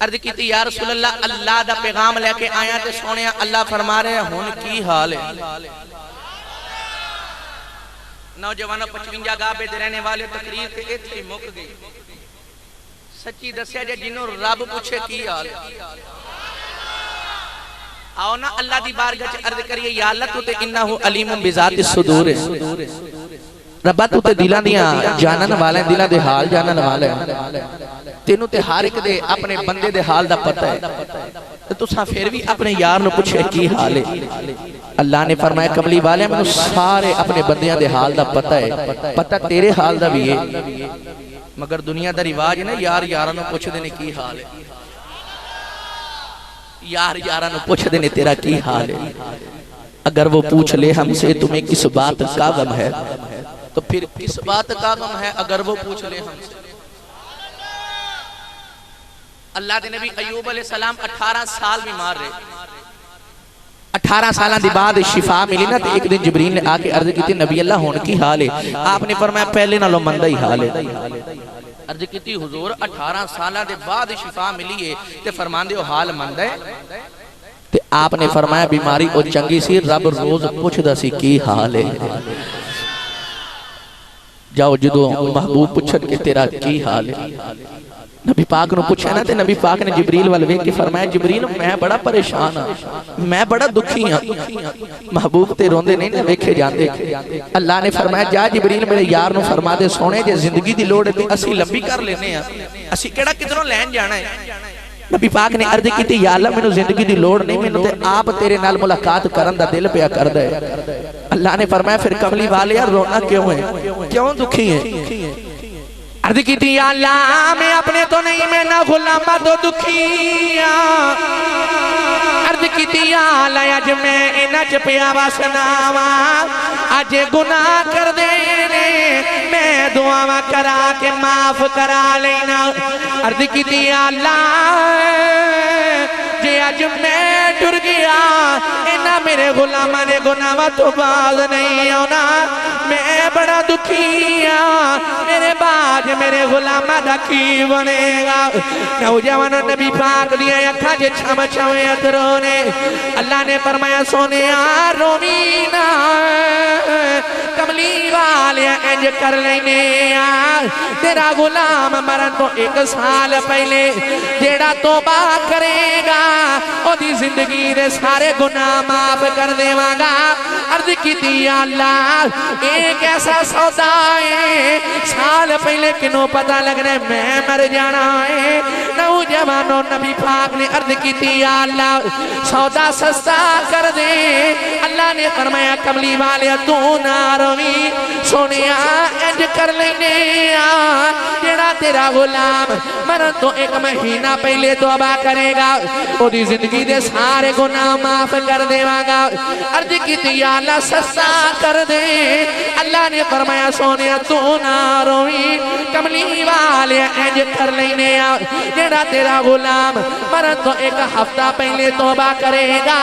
अर्ज की या रसूल अल्लाह, अल्लाह दा पैगाम लेके आया ते सोनिया अल्लाह फरमा रहे हुन की हाल है? नौजवानों 55 गाबे दे रहने वाले तकरीर ते इत्थे मुक गई। सच्ची दस्या जे जिन्हों रब पूछे की हाल आओ ना अल्लाह दी बारगाह च अर्ज करिए या अल्लाह तू ते इन्नहु अलीमुम बिजाति सुदूर है। रब्बा तू ते दिलां दियां जानन वाला है, दिलां दे हाल जानन वाला है। तेनू ते हर एक दे अपने बंदे दे हाल दा पता है ते तुसां फिर भी अपने यार नु पूछे की हाल है। अल्लाह ने फरमाया कमली वाले मैनू सारे अपने बंदियां दे हाल दा पता है, पता तेरे हाल दा भी है, मगर दुनिया दा रिवाज है ना यार यारां नु पुछदे ने की हाल है, यार यारां नु पुछदे ने तेरा की हाल है। अगर वो पूछ ले हमसे तुम्हें किस बात का गम है, तो फिर किस बात का गम है अगर वो पूछ ले हमसे। अल्लाह दे नबी अयूब अलैहिस्सलाम 18 साल बीमार रहे। 18 साल दी बाद शिफा मिली ना, तो एक दिन जिब्रील ने आके अर्ज की नबी अल्लाह हुण की हाल है? आपने फरमाया पहले नालों मंदा ही हाल है। अर्ज की हुजूर 18 साल दे बाद शिफा मिली है ते फरमांदे हो हाल मंदा है? ते आपने फरमाया बीमारी ओ चंगी सी, रब रोज पुछदा सी की हाल है। जाओ जदों महबूब पुछन के तेरा की हाल है, नबी पाक ने पूछा ना, तो नबी पाक ने जिबरील वाल वेख के फरमाया, जिबरील मैं बड़ा परेशान हाँ, मैं बड़ा दुखी हाँ। महबूब ते रोंदे नहीं वेखे जाते। अल्लाह ने फरमाया, जा जिबरील मेरे यार नूं फरमा दे, सोने जे जिंदगी दी लोड़ है असीं लंबी कर लेने आ, असीं किहड़ा किधरों लैन जाना है। नबी पाक ने अर्ज की, या अल्लाह मैनू जिंदगी दी लोड़ नहीं, मैनू ते आप तेरे नाल मुलाकात करन दा दिल पिया करदा है। अल्लाह ने फरमाया, फिर कमली वाले यार रोना क्यों है, क्यों दुखी है। अर्ज की, या अल्लाह मैं अपने तो नहीं, मैं ना गुलामा तो दुखी अर्ज की, या अल्लाह अज मैं इन्हां च पिया वसनावा, अज गुनाह कर दे मैं दुआवा करा के माफ करा लेना। अर्ज की, या अल्लाह जे अज मैं टुर गया इन्हां मेरे गुलामा ने गुनाहां तो बाज नहीं आना, मैं बड़ा दुखी हाँ, मेरे बाद मेरे गुलामा दा की बनेगा। नौजवान नबी पाक दियां अखां च छम छम अथरो ने। अल्लाह ने फरमाया, सोने रोवी ना, कमली वाले इंज कर लेने तेरा गुलाम मरन तो 1 साल पहले जेड़ा तौबा करेगा ओदी जिंदगी दे सारे गुनाह माफ कर देवांगा। अर्ज की, अल्लाह एक ऐसा सौदा है, साल पहले किनों पता लगना मैं मर जाना है। नौजवानों नबी पाक ने अर्ज की, अल्लाह सौदा सस्ता कर दे। अल्लाह ने फरमाया, कमली वाले तू ना रोवी, सोने इंज कर लेने जेड़ा तेरा गुलाम मरन तो 1 महीना पहले तौबा करेगा ओदी जिंदगी दे सारे गुनाह माफ कर देवांगा। अर्ज की, अल्लाह सस्ता कर दे। अल्लाह ने फरमाया, सोने तू ना रोवी, कमली वाले इंज कर लेने जेड़ा तेरा गुलाम मरन तो 1 हफ्ता पहले तौबा करेगा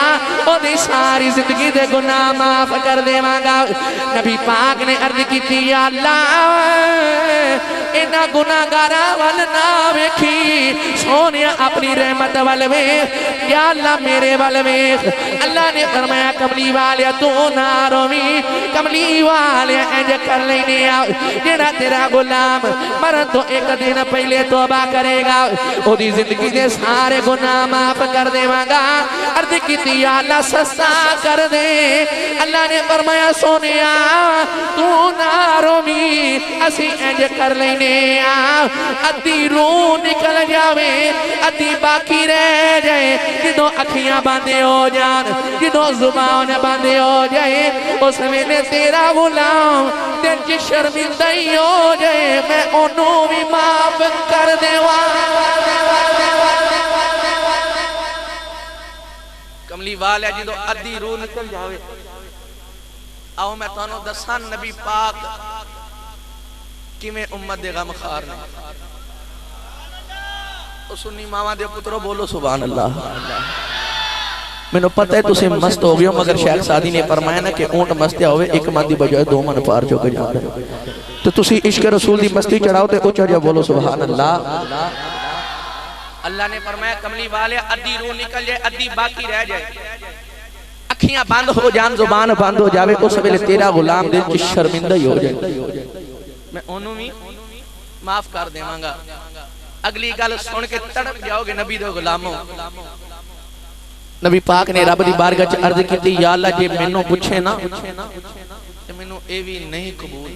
ओदी सारी जिंदगी दे गुनाह माफ कर देवांगा। नबी पाक ने अर्ज की, अल्लाह इन्हां गुनाहगारां वल ना वेखी, सोने अपनी रहमत वल वेख, या अल्लाह मेरे वल वेख। अल्लाह ने फरमाया, कमली वाले तू ना रोवी, कमली वाले इंज कर लेने जेड़ा तेरा गुलाम मरन तो 1 दिन पहले तौबा करेगा ओदी जिंदगी दे सारे गुनाह माफ कर देवांगा। अर्ज की, अल्लाह सस्ता कर दे। अल्लाह ने फरमाया, सोने तू ना रोवी, असी इंज कर लेने अद्धी रूह निकल जावे अद्धी बाकी रह जाए, जो अखियां बंद हो जान, जो जुबान बंद हो जाए, उस वेले तेरा गुलाम दिल च शर्मिंदा ही हो जाए, मैं ओनू भी माफ कर देवा। कमली वाल है जो अद्धी रूह निकल जावे। आओ मैं तुहानू दसा नबी पाक किवें उम्मत दे गम खार ने। तो सुन्नी मावां दे पुत्रो बोलो सुभान अल्लाह। मैनू पता है तुसीं मस्त हो गए हो, मगर शेख सादी ने फरमाया ना कि ऊंट मस्तिया होवे 1 मन दी बजाय 2 मन पार चुक जांदा है। तो तुसीं इश्क रसूल दी मस्ती चढ़ाओ ते उच्चा जिहा बोलो सुभान अल्लाह। अल्लाह ने फरमाया, कमली वाले अद्धी रूह निकल जाए अद्धी बाकी रह जाए, अखियां बंद हो जान, जुबान बंद हो जावे, उस वेले तेरा गुलाम दिल च शर्मिंदा ही हो जाए, मैं ओनू भी माफ कर देवांगा। अगली गल सुन के तड़प जाओगे नबी दे गुलामों। नबी पाक ने रब दी बारगाह च अर्ज की, या अल्लाह जे मैनू पूछे ना ते मैनू ए भी नहीं कबूल।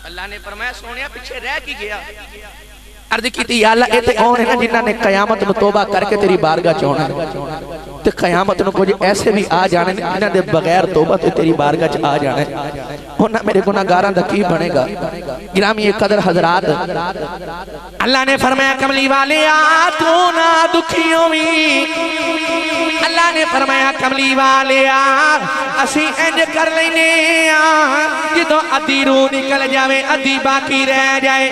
अल्लाह ने फरमाया, सोनिया पिछे रह की गया। अर्ज की, या अल्लाह ए ते कौन है ना जिन्हां ने कयामत नूं तौबा करके तेरी बारगाह च आउणा है, ते कयामत नूं कुछ ऐसे भी आ जाने जिन्हां दे बगैर तौबा ते तेरी बारगाह च आ जाना है। उन्हां मेरे गुनाहगारां दा की बनेगा। गिरामी कदर हजरात, अल्लाह ने फरमाया, कमली वाले आ तू ना दुखी होवी। अल्लाह ने फरमाया, कमली वाले आ असी इंज कर लेने जो अद्धी रूह निकल जावे अद्धी बाकी रह जाए,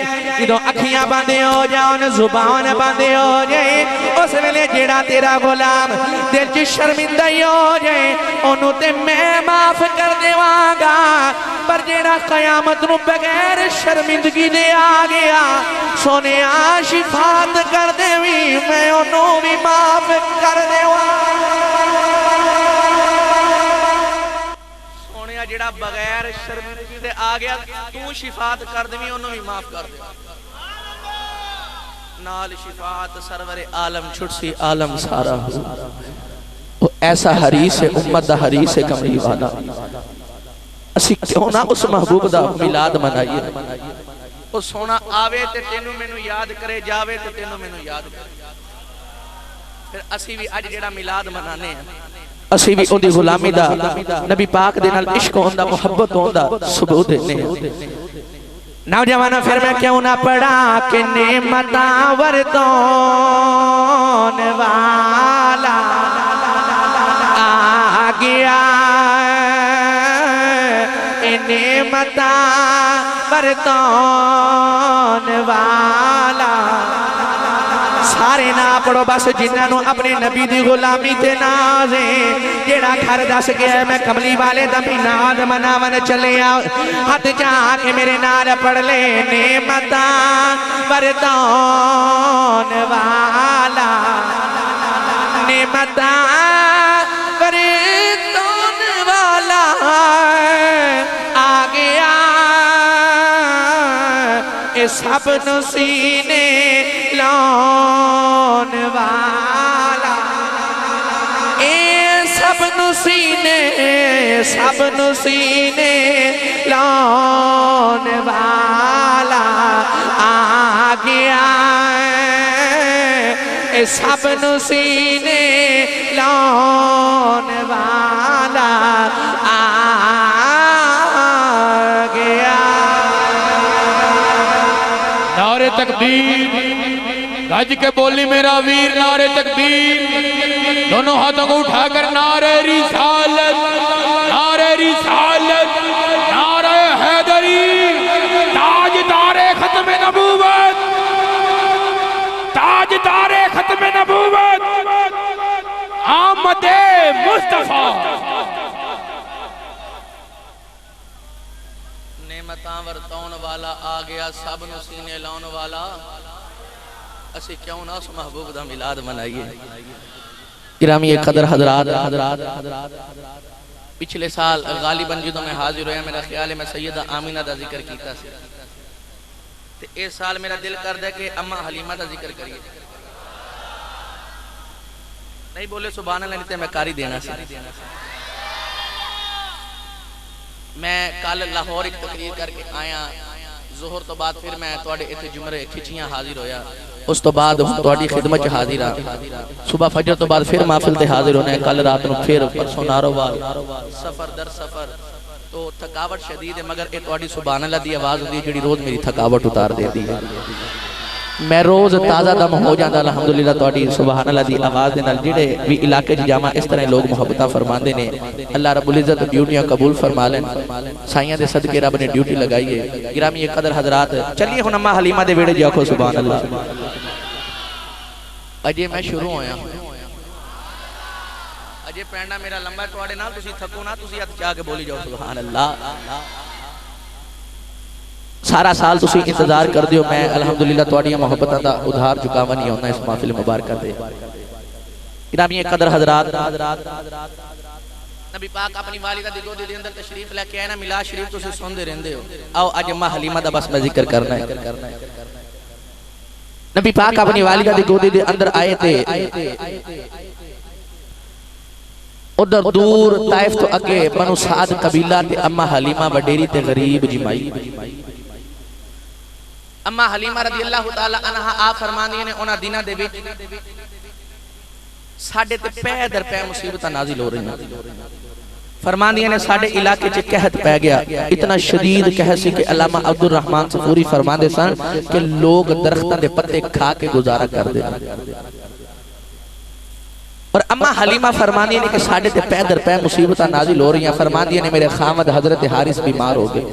जो अखियां बंद हो जान, जुबान बंद हो जाए, उस वेले जेड़ा तेरा गुलाम दिल च शर्मिंदा ही हो जाए ओनू ते मैं माफ कर देवांगा। पर जेड़ा कयामत नूं बगैर शर्मिंदगी दे आ गया, सोने शिफात कर देवी, मैं ओनू भी माफ कर देवांगा। सोने जेड़ा बगैर शर्मिंदगी दे आ गया, तू शिफात कर देवी, ओनू भी माफ कर दे। नाल शिफात सरवर आलम छुटसी आलम सारा वो ऐसा हरीस है उम्मत दा हरीस है कमली वाला असी क्यों ना उस महबूब दा मिलाद मनाइए वो सोना आवे ते तेनू मैनू याद करे जावे ते तेनू मैनू याद करे फिर असी भी अज जेड़ा मिलाद मनाने हैं असी भी ओदी गुलामी दा नबी पाक दे नाल इश्क होंदा मोहब्बत होंदा सबूत देने नौजवाना फिर मैं क्यों ना पढ़ा कि नेमता वरतौन वाला आ गया नेमता वरतौन वाला सारे ना पढ़ो बस जिन्होंने अपने नबी दी गुलामी ते नाज है जेड़ा घर दस गया मैं कमली वाले दा मिलाद मनावन चले आ हाथ जाके मेरे नाल पढ़ ले नेमता वरतौन वाला नेमता वरतौन वाला आ गया ए सब सीने लान वाला ए सब सीने लान वाला आ गया ए सब सीने लान वाला आ गया। नारे तकबीर गज के बोली मेरा वीर नारे तकबीर दोनों हाथों को उठाकर नारे रिसालत नारे हैदरी ताजदारे खत्म नबूवत आमदे मुस्तफा नेमतां वरतौन वाला आ गया सब नूं सीने लाउन वाला असी क्यों ना उस महबूब दा मिलाद मनाइए। गिरामी कदर हजरात पिछले साल गालिबन जो मैं हाजिर होया मेरा ख्याल है मैं सैयदा आमीना दा जिक्र कीता सी ते इस साल मेरा दिल करदा है कि अम्मा हलीमा दा जिक्र करिए नहीं बोले सुभान अल्लाह नहीं ते मैं कारी देना सी। मैं कल लाहौर एक तकरीर करके आया जोहर तो बाद फिर मैं तुहाडे इत्थे जुमरे खिचियां हाजिर होया उस तो बाद तुहाडी खिदमत च हाजिर आ सुबह फजर तो बाद फिर महफिल ते हाजिर होना है कल रात को फिर परसों नारोवाल सफर दर सफर तो थकावट शदीद है मगर ये तुहाडी सुभान अल्लाह दी आवाज़ होंदी है जिहड़ी रोज मेरी थकावट उतार देती है मैं रोज ताज़ा दम हो जाता अलहमदुलिल्लाह तुहाडी सुभान अल्लाह दी आवाज़ दे नाल जिहड़े भी इलाके च जावां इस तरह लोग मुहब्बतां फरमांदे ने अल्लाह रब्बुल इज्जत ड्यूटियां कबूल फरमा लेन साइयां दे सदके रब ने ड्यूटी लगाई है। गिरामी कदर हजरात चलिए हुण अम्मा हलीमा दे वेड़े जाखो सुभान अल्लाह अजे मैं शुरू होया अजे पैंडा मेरा लंबा तुहाडे नाल तुसीं थको ना तुसीं हथ चाह के बोली जाओ सुभान अल्लाह सारा साल तुसी इंतजार कर दियो मैं अल्हम्दुलिल्लाह तुहाडियां मोहब्बतां दा उधार चुकावा नहीं होना इस महफिल मुबारक दे। गिरामी कदर हजरात नबी पाक अपनी वालिदा दी गोदी दे अंदर तशरीफ लेके आए ना मिलाद शरीफ तुसी सुनदे रहंदे हो आओ अज अम्मा हलीमा दा बस मैं जिक्र करना है। नबी पाक अपनी वालिदा दी गोदी दे अंदर आए थे उधर दूर ताइफ तो अगे बनु साद कबीला ते अम्मा हलीमा वडेरी ते गरीब जिमाई अम्मा हलीमा रज़ी अल्लाह तआला अन्हा आप फरमांदी ने उन्हां दिनां दे विच साडे ते पै दर पै मुसीबतां नाज़िल हो रही फरमांदी ने साडे इलाके च कहत पै गया इतना शदीद कहत सी कि अल्लामा अब्दुल रहमान सफूरी फरमांदे सन कि लोग दरख्तां दे पत्ते खा के गुजारा करदे और अम्मा हलीमा फरमांदी ने कि साडे ते पै दर पै मुसीबतां नाज़िल हो रही फरमांदी ने मेरे खामद हजरत हारिस बीमार हो गए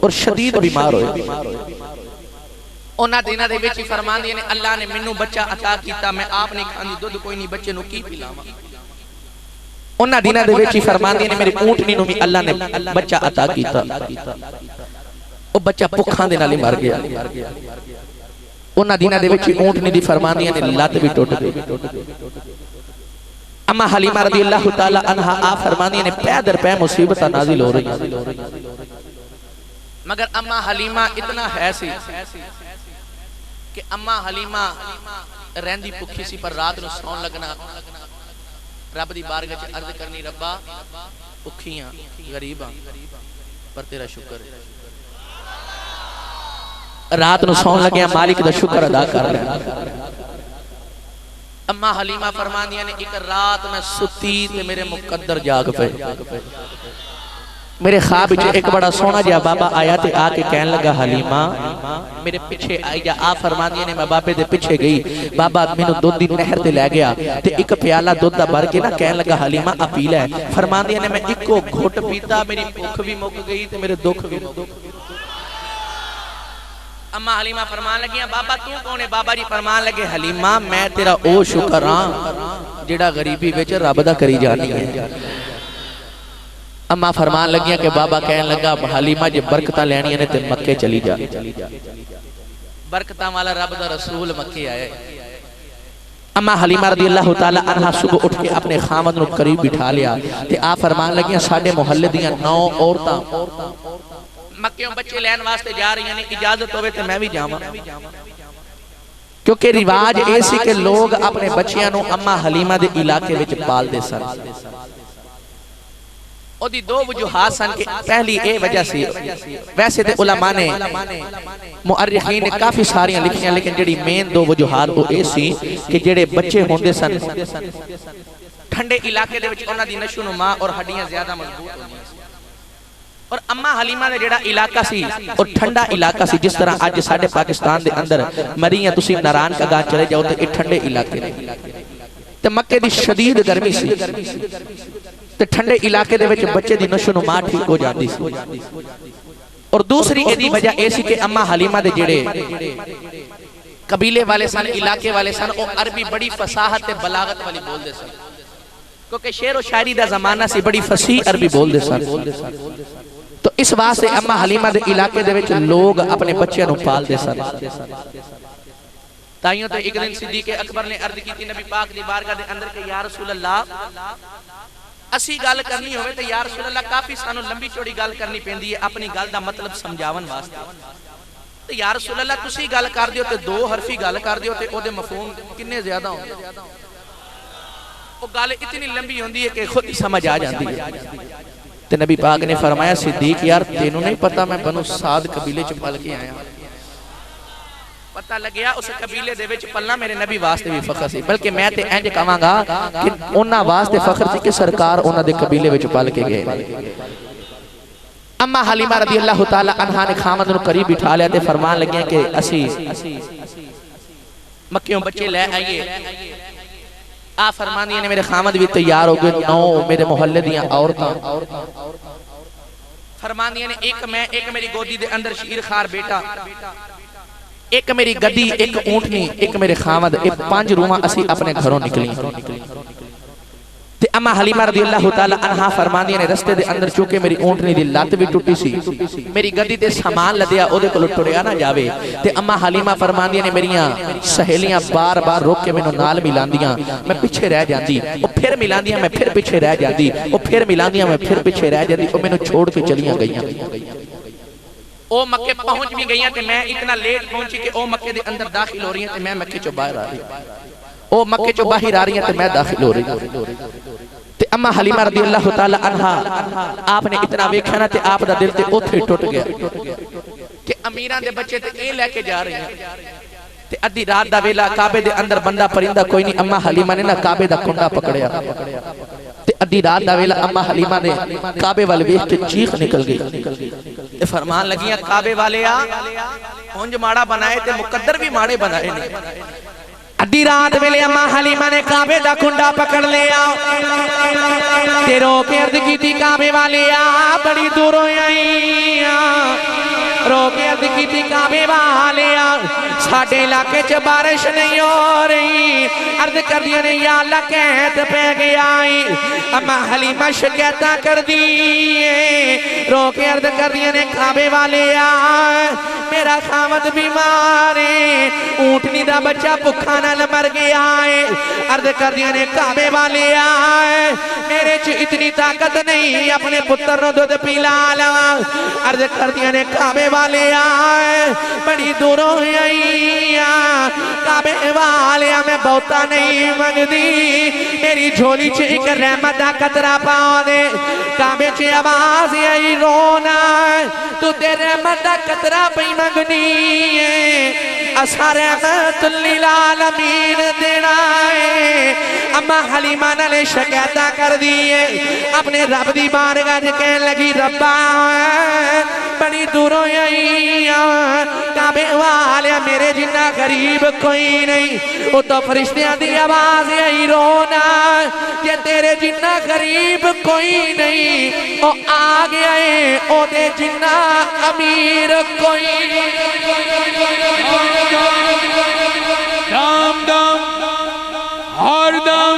और शदीद बीमार होए उन्हां दिनां दे विच फरमांदी ने अल्लाह ने मैनू बच्चा अता कीता मैं आप नहीं खांदी दुध कोई नहीं बच्चे नू की पिलावां उन्हां दिनां दे विच फरमांदी ने मेरी ऊंटनी नू भी अल्लाह ने बच्चा अता कीता ओ बच्चा भुखां दे नाल ही मर गया उन्हां दिनां दे विच ऊंटनी दी फरमांदी ने लत भी टुट गई। अम्मा हलीमा रज़ी अल्लाह तआला अन्हा आप फरमांदी ने पै दर पै मुसीबतां नाज़िल हो रही मगर अम्मा हलीमा इतना है सी कि अम्मा हलीमा रहंदी भुखी सी पर रात नूं सौन लगना रब दी बारगाह च अर्ज करनी रब्बा भुखी हां गरीब हां पर तेरा शुक्र है रात नूं सौन लग्या मालिक दा शुक्र अदा कर लेना। अम्मा हलीमा फरमांदियां ने एक रात मैं सुती ते मेरे मुकद्दर जाग पे मेरे ख्वाब विच एक बड़ा सोहना जिहा बाबा आया ते आके कहन लगा हलीमा मेरे पीछे आई जा। आ फरमांदियां ने मैं बाबे दे पीछे गई बाबा मैनू दुध दी नहर ते लै गया ते एक प्याला दुध दा भर के ना कहन लगा हलीमा आ पी लै। फरमांदियां ने मैं इको घुट पीता मेरी भुख भी मुक गई ते मेरे दुख भी मुक गए। अम्मा हलीमा फरमान लगियां बाबा तू कौन है? बाबा जी फरमान लगे हलीमा मैं तेरा ओ शुक्र हां जेड़ा गरीबी विच रब दा करी जानी है। अम्मा फरमान लगियां कि बाबा कहन लगा हलीमा जे बरकतां लैणियां ने ते मक्के चली जा। बरकतां वाला रब दा रसूल मक्के आए। अम्मा हलीमा रदी अल्लाह तआला अन्हा सुबह उठ के अपने खामद नूं करीब बिठा लिया ते आ फरमान लगियां साडे मोहल्ले दियां 9 औरतां मक्के बच्चे लैन वास्ते जा रही ने इजाजत होवे ते मैं भी जावां क्योंकि रिवाज ए सी कि लोग अपने बच्चियां नूं अम्मा हलीमा दे इलाके विच पालदे सन। ओदी दो वजूहात सन कि पहली ए वजह सी वैसे ते उलमा ने मुअर्रिखीन ने काफी सारियां लिखियां लेकिन जेड़ी मेन दो वजूहात वो ए सी कि जेड़े बच्चे होंदे सन ठंडे इलाके दे विच उन्हां दी नशोनुमा और हड्डियां ज्यादा मजबूत होंदियां और अम्मा हलीमा ने जेड़ा इलाका सी और ठंडा इलाका सी जिस तरह अज साडे पाकिस्तान दे अंदर मरियां तुसी नारायण का गांव चले जाओ तो ये ठंडे इलाके ने ते मक्के दी शदीद गर्मी सी ते ठंडे इलाके दे विच बच्चे दी नशोनुमा ठीक हो जाती सी। और दूसरी एदी वजह ए सी कि अम्मा हलीमा दे जेड़े कबीले वाले सन इलाके वाले सन ओ अरबी बड़ी फसाहत ते बलागत वाली बोलदे सन क्योंकि शेर और शायरी दा जमाना सी बड़ी फसीह अरबी बोलदे सन। तो इस वास्ते अम्मा हलीमा दे इलाके दे विच लोग अपने बच्चों नूं पालदे सन। ताइयों तो एक दिन सिद्दीक़ अकबर ने अर्ज की नबी पाक दी बारगाह दे अंदर के या रसूल अल्लाह असी गल करनी होवे तो या रसूल अल्लाह काफी सानू लंबी चौड़ी गल करनी पैंदी है अपनी गल दा मतलब समझावन वास्ते। तो या रसूल अल्लाह तुसी गल कर दियो ते दो हरफी गल कर दियो ते ओदे मफहूम किन्ने ज्यादा होंदे वो गल इतनी लंबी होंदी है कि खुद ही समझ आ जाती है। ते नबी पाक ने फरमाया सिद्दीक यार तेनू नहीं पता मैं बनु साद कबीले च पल के आया पता लग्या उस कबीले दे विच पलना मेरे नबी वास्ते भी फखर सी बल्कि मैं ते इंज कहांगा कि उन्हां वास्ते फखर सी कि सरकार उन्हां दे कबीले विच पल के गए। अम्मा हलीमा रदी अल्लाह तआला अन्हा ने खामद नूं करीब बिठा लिया ते फरमान लगे कि असी मक्कियों बच्चे ले आइए। आ फरमानिया ने मेरे खामद भी तैयार हो गए 9 मेरे मोहल्ले दियां औरतां फरमानिया ने एक मैं एक मेरी गोदी दे अंदर शीर खार बेटा एक मेरी गद्दी एक ऊंटनी एक मेरे खामद ये 5 रूहां असी अपने घरों निकली। ते अम्मा हलीमा रदी अल्लाह तआला अन्हा फरमानिया ने रस्ते दे अंदर चूंकि मेरी ऊंटनी दी लत भी टुटी सी मेरी गद्दी ते सामान लदया ओदे कोल टुरिया ना जावे ते अम्मा हलीमा फरमानिया ने मेरियां सहेलियां बार-बार रोक के मेनू नाल मिलांदियां मैं पीछे रह जांदी ओ फिर मिलांदियां मैं फिर पीछे रह जांदी ओ फिर मिलांदियां मैं फिर पीछे रह जांदी ओ मेनू छोड़ के चलियां गईयां। ओ मक्के पहुंच भी गईयां ते मैं इतना लेट पहुंची कि ओ मक्के दे अंदर दाखिल हो रही हैं ते मैं मक्के चो बाहर आ रही ओ मक्के चो बाहर आ रही हैं ते मैं दाखिल हो रही ते अम्मा हलीमा रदी अल्लाह तआला अन्हा आपने इतना वेख्या ना ते आप दा दिल ते ओथे टुट गया कि अमीरां दे बच्चे ते ए लेके जा रहे हैं ते अद्धी रात दा वेला काबे दे अंदर बंदा परिंदा कोई नहीं अम्मा हलीमा ने ना काबे दा कुंडा पकड़या ते अद्धी रात दा वेला अम्मा हलीमा ने काबे वाल वेख के चीख निकल गई ते फरमान लगियां काबे वाले आ उंज माड़ा बनाए ते मुकद्दर भी माड़े बनाए ने। अद्धी रात वेले अम्मा हलीमा ने काबे दा कुंडा पकड़ लिया ते रो के अर्ज कीती काबे वाले आ बड़ी दूरों आई रो के अर्ज कीती काबे वाले आ साडे इलाके च बारिश नहीं हो रही अर्ज कर दिया ने या अल्लाह कहत पै गया अम्मा हलीमा शिकायत कर दी रो के अर्ज कर दिया ने काबे वाले आ मेरा खामद बीमार है ऊंटनी दा बच्चा भुखा नाल मर गया है अर्ज कर दिया ने काबे वाले आ मेरे विच इतनी ताकत नहीं अपने पुत्र नु दुध पिला लवा। अर्ज करदियां ने काबे वाले आए बड़ी दूरों आई काबे वाले मैं बहुता नहीं मंगदी मेरी झोली च एक रहमत दा कतरा पा दे। काबे च आवाज आई रोना तू ते रहमत दा कतरा पई मंगनी है असा रहमत लिल आलमीन देना है। अम्मा हलीमा ने शिकायत कर दी है अपने रब दी बारगाह च कहन लगी रब्बा बड़ी दूरों आई काबे वाले मेरे जिन्ना गरीब कोई नहीं। वो तो फरिश्तियां दी आवाज आई रोना जे तेरे जिन्ना गरीब कोई नहीं ओ आ गया है ओदे जिन्ना अमीर कोई दाम दाम हर दम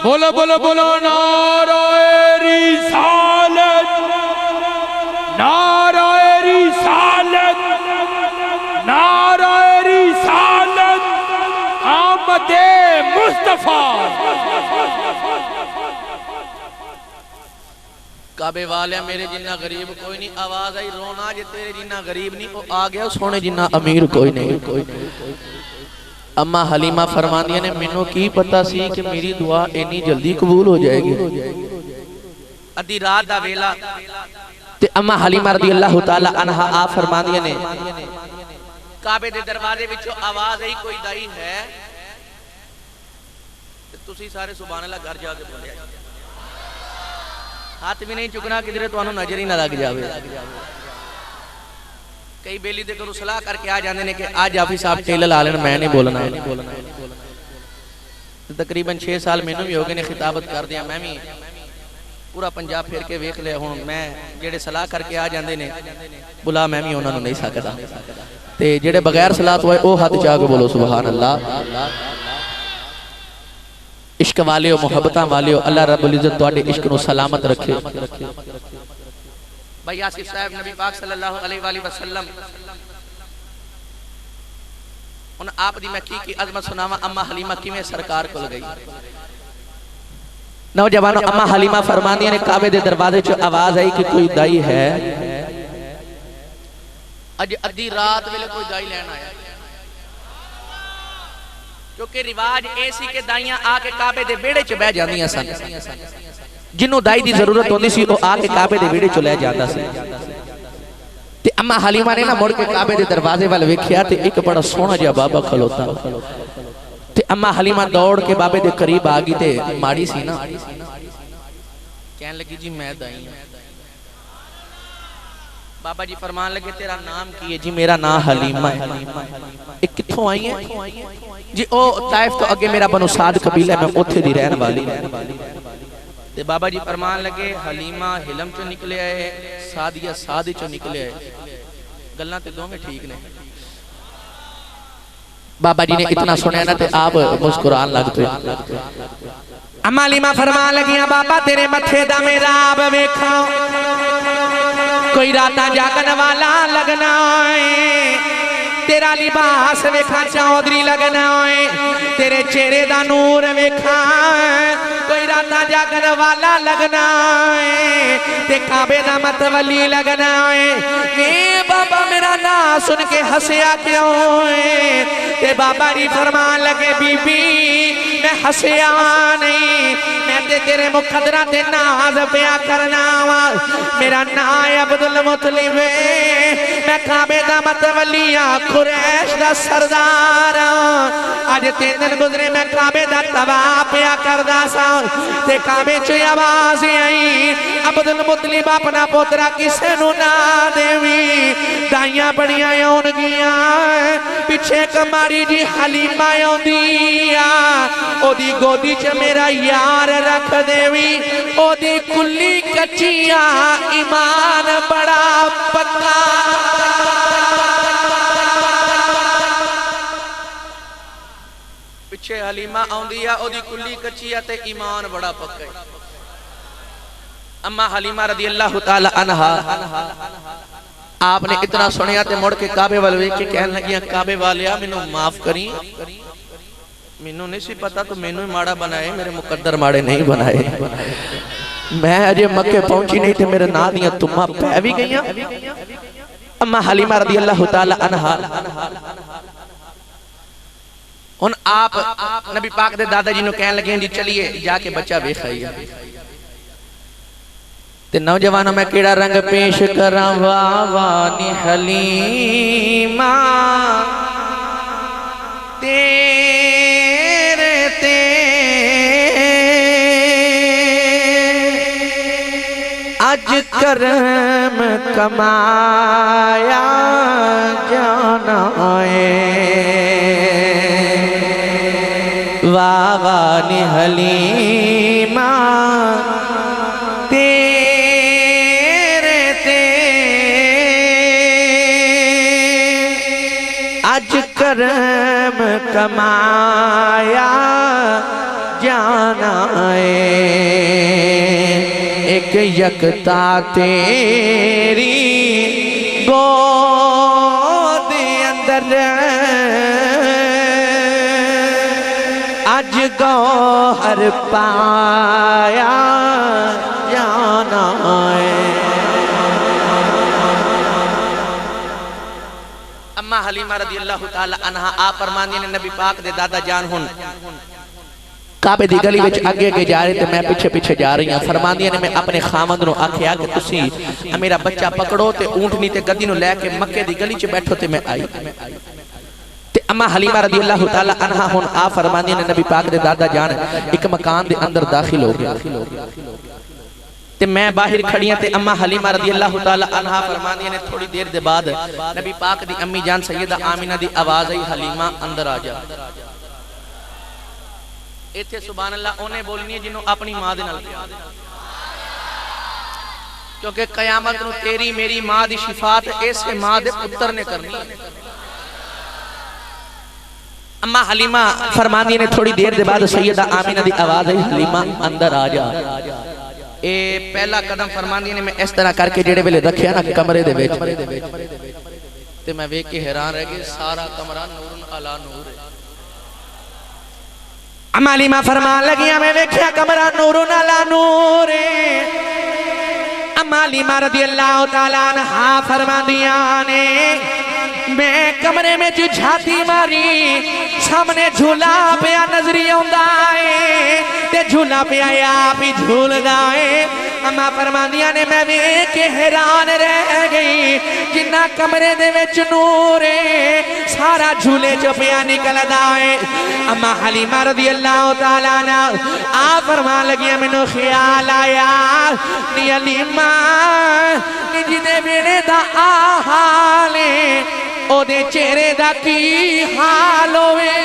बोलो बोलो बोलो नाराए रिसालत नाराए रिसालत नाराए रिसालत आमदे मुस्तफा। काबे वाले मेरे जिन्ना गरीब कोई नहीं आवाज आई रोना जे तेरे जिन्ना गरीब नहीं वो आ गया सोने जिन्ना अमीर कोई नहीं। अम्मा हलीमा फरमांदिया ने मैनू की पता सी कि मेरी दुआ इतनी जल्दी कबूल हो जाएगी। अद्धी रात दा वेला ते अम्मा हलीमा रदी अल्लाह तआला अन्हा आ फरमांदिया ने काबे दे दरवाजे विचों आवाज आई कोई दाई है ते तुसी सारे सुभान अल्लाह घर जाके बोलिया हाथ भी नहीं चुकना किधरे तुहानू नजर ही ना लग जावे। कई बेली दे करू सलाह करके आ जाते हैं कि आज हाफिज साहब टेल ला लेन मैं नहीं बोलना। तकरीबन 6 साल मैनू भी हो गए ने खिताबत कर दिया मैं भी पूरा पंजाब फिर के वेख लिया हुण मैं जेड़े सलाह करके आ जाते ने बुला मैं भी उन्होंने नहीं सकता ते जेड़े बगैर सलाह तो वो हाथ चाह के बोलो सुभान अल्लाह। इश्क वाले मुहब्बत वाले अल्लाह रब्बुल इज्जत तुहाडे इश्क नू सलामत रखे। भाई आसिफ साहब नबी पाक सल्लल्लाहु अलैहि वसल्लम उन आप दी मैं की अजमत सुनावा अम्मा हलीमा किवें सरकार कोल गई। नौजवानों अम्मा हलीमा फरमानिया ने काबे दे दरवाजे च आवाज आई कि कोई दाई है। अज अद्धी रात वेले कोई दाई लैन आया क्योंकि रिवाज ए सी के दाइयां आके काबे दे बेड़े च बह जांदियां सन। जिन्हों दाई दी जरूरत होती सी वो आके काबे दे विहड़े चो लै जांदा सी। ते अम्मा हलीमा ने ना मुड़ के काबे दे दरवाजे वाल वेखिया ते एक बड़ा सोहना जिहा बाबा खलोता ते अम्मा हलीमा दौड़ के बाबे दे करीब आ गई ते माड़ी सी ना कहन लगी जी मैं दाई हां। बाबा जी फरमान लगे तेरा नाम की है जी मेरा नाम हलीमा है। एक कित्थों आई है जी ओ ताइफ तो अगे मेरा बनु साद कबीला मैं ओथे दी रहन वाली। ते बाबा जी फरमान लगे हलीमा हिलम चो निकले है सादिया सादी चो निकले है गल्लां ते दोवें ठीक ने। बाबा जी ने इतना सुनया ना ते आप मुस्कुरान लग पे। अम्मा हलीमा फरमान लगियां बाबा तेरे मथे दा मेरा आप वेखा कोई राता जागन वाला लगना है तेरा लिबास वेखा चौधरी लगना है तेरे चेहरे दा नूर वेखा कोई राता जागन वाला लगना है ते काबे दा मतवली लगना है। ए बाबा मेरा नाम सुन के हंसया क्यों है ते बाबा जी फरमान लगे बीबी मैं हंसया नहीं मैं ते तेरे मुकद्दरा ते नाज पिया करना वा। मेरा नाम है अब्दुल मुतलिब मैं काबे दा मतवलिया कुरैश दा सरदार आज 3 दिन गुजरे मैं काबे दा तवाफ पिया करदा सा ते काबे च आवाज आई अब्दुल मुतलिब अपना पोतरा किसे नु ना देवी दाइयां बड़ियां आउणगियां पिछे कमारी जी हलीमा आउंदी आ ओदी गोदी च मेरा यार रख देवी ओदी कुल्ली कच्चिया ईमान बड़ा पक्का। पिछे हलीमा आउंदी आ ओदी कुल्ली कच्ची आ ते ईमान बड़ा पक्का है। अम्मा हलीमा रदी अल्लाह तआला अन्हा आपने इतना सुनिया ते मुड़ के काबे वाल वेख के कहन लगियां काबे वालिया मैनू माफ करी मैनू नहीं सी पता तो मैनू ही माड़ा बनाए, मेरे मुकद्दर माड़े नहीं बनाए। मैं अजे मक्के पहुंची नहीं थे मेरे नां दियां तुम्मा पै भी गई। अम्मा हलीमा रदी अल्लाह तआला अन्हा हुन आप नबी पाक दे दादा जी नु कहन लगे जी चलिए जाके बच्चा वेख आइए। ते नौजवानों में केड़ा रंग पेश करा वाह वाह नी हलीमा तेरे ते अज करम कमाया जाना है। वाह वाह नी हलीमा तेरे ते अज करम कमाया जाना है। एक यकता तेरी गोद अंदर अज गौहर पाया जाना है। अम्मा हलीमा रदी अल्लाह तआला अन्हा आप फरमांदी ने नबी पाक दे दादा जान हुन काबे दी गली विच अगे अगे जा रहे थे, मैं पीछे पीछे जा रही हूं। फरमांदी ने मैं अपने खामंद नु आख्या कि तुसी मेरा बच्चा पकड़ो ते ऊंटनी ते गद्दी नु लेके मक्के दी गली च बैठो ते मैं आई। अम्मा हलीमा रदी अल्लाह तआला अन्हा हुन आ फरमांदी ने नबी पाक दे दादा जान एक मकान दे अंदर दाखिल हो गया ते मैं बाहर खड़ियां ते अम्मा हलीमा रदी अल्लाह तआला अन्हा फरमांदी ने थोड़ी देर दे बाद नबी पाक दी अम्मी जान सैयदा आमिना दी आवाज आई हलीमा अंदर आ जा। इत्थे सुभान अल्लाह ओने बोलनी है जिन्हों अपनी मां दे नाल प्यार, क्योंकि कयामत नूं तेरी मेरी मां दी शिफात इसे मां दे पुत्र ने करनी है। अम्मा हलीमा फरमांदी ने थोड़ी देर दे बाद सैयदा आमिना दी आवाज आई हलीमा अंदर आ जा। ए पहला कदम फरमांदी ने मैं इस तरह करके जेड़े वेले रखिया ना कमरे दे विच ते मैं वेख के हैरान रह गई, सारा कमरा नूरन अला नूर है। अम्मा हलीमा फरमान लगिया मैं वेख्या कमरा नूरन अला नूर है। अम्मा हलीमा रदी अल्लाह तआला अन्हा फरमांदियां ने मैं कमरे में झाती मारी सामने झूला पिया नजरी आउंदा है ते झूला पिया आप ही झूलदा है। अम्मा फरमांदियां ने मैं वेख के हैरान रह गई, जिन्ना कमरे दे विच नूर है सारा झूले च पिया निकलदा है। अम्मा हलीमा रदी अल्लाह तआला ना आ फरमान लगिया मैनू ख्याल आया नी हलीमा नी जिदे वेले दा आ हाल है ओदे चेहरे दा की हाल होवे।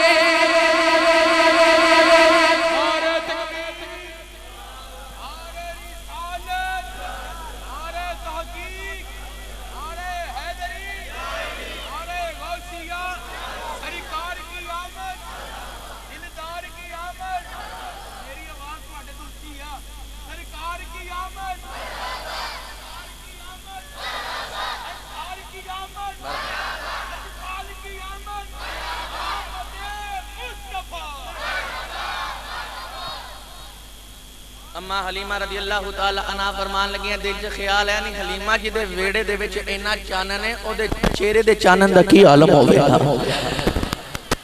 अम्मा हलीमा रदी अल्लाह तआला अन्हा फरमान लगियां दिल च ख्याल है नहीं हलीमा जी दे वेड़े दे विच इन्ना चानन है ओदे चेहरे दे चानन दा की आलम होवेगा।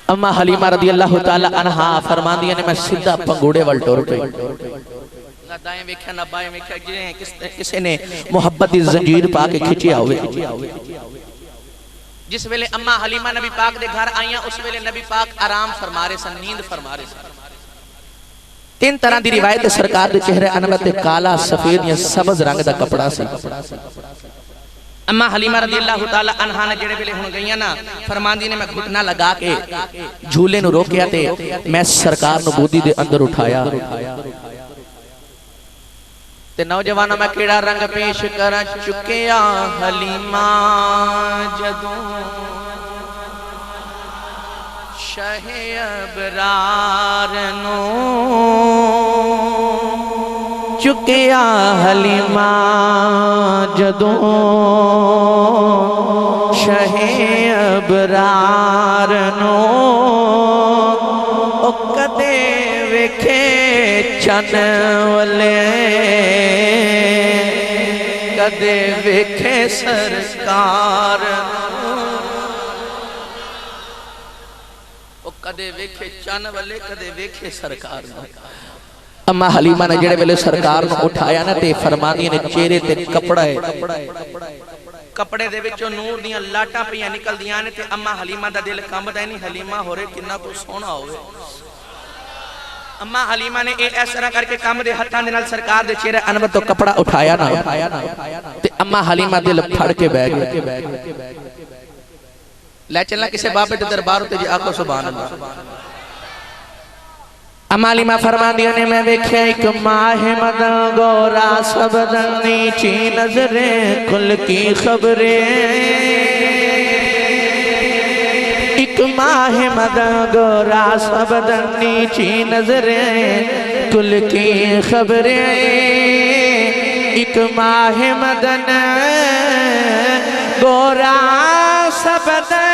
अम्मा हलीमा रदी अल्लाह तआला अन्हा फरमांदियां ने मैं सीधा पंगूड़े वल टुर पई। ना दाएं वेख्या ना बाएं वेख्या, जिवें किसी ने मोहब्बत दी जंजीर पा के खिंचिया होवे। जिस वेले अम्मा हलीमा नबी पाक दे घर आईयां उस वेले नबी पाक आराम फरमा रहे सन, नींद फरमा रहे सन। तीन तरह की रिवायत सरकार दे चेहरे अनवर ते काला सफेद या सबज रंग दा कपड़ा सी। अम्मा हलीमा रदी अल्लाह तआला अन्हा ने जेड़े वेले हुन गईयां ना फरमांदी ने मैं घुटना लगा के झूले नु रोकिया ते मैं सरकार नु गोदी दे अंदर उठाया ते नौजवानों मैं केड़ा रंग पेश कर चुकिया हलीमा जदों शाहे अबरार नो चुकिया हलीमा जदों शाहे अबरार नो चन वाले कदे वेखे सरकार ओ कदे वेखे चन वाले कदे वेखे सरकार। अम्मा हलीमा ने जेड़े वेले सरकार नूं उठाया ना ते फरमांदी ने चेहरे ते कपड़ा है, कपड़े दे विचों नूर दियां लाटां पियां निकलदियां ने ते अम्मा हलीमा दा दिल कंबदा नहीं। हलीमा होरे किन्ना कोई सोहना होवे। अम्मा हलीमा ने इस तरह करके काम दे हत्थां दे नाल सरकार दे चेहरे अनवर तो कपड़ा उठाया ना ते अम्मा हलीमा दिल फड़ के बैठ गई। ले चलना किसी बाबे दे दरबार ते जी आखो सुभान अल्लाह। अम्मा हलीमा फरमांदी ने मैं वेख्या एक माह मदा गोरा सबदनी ची नजरे कुल की खबरें। एक माह मदा गोरा सबदनी ची नजरे कुल की खबरें। एक माह मदन गोरा सबदन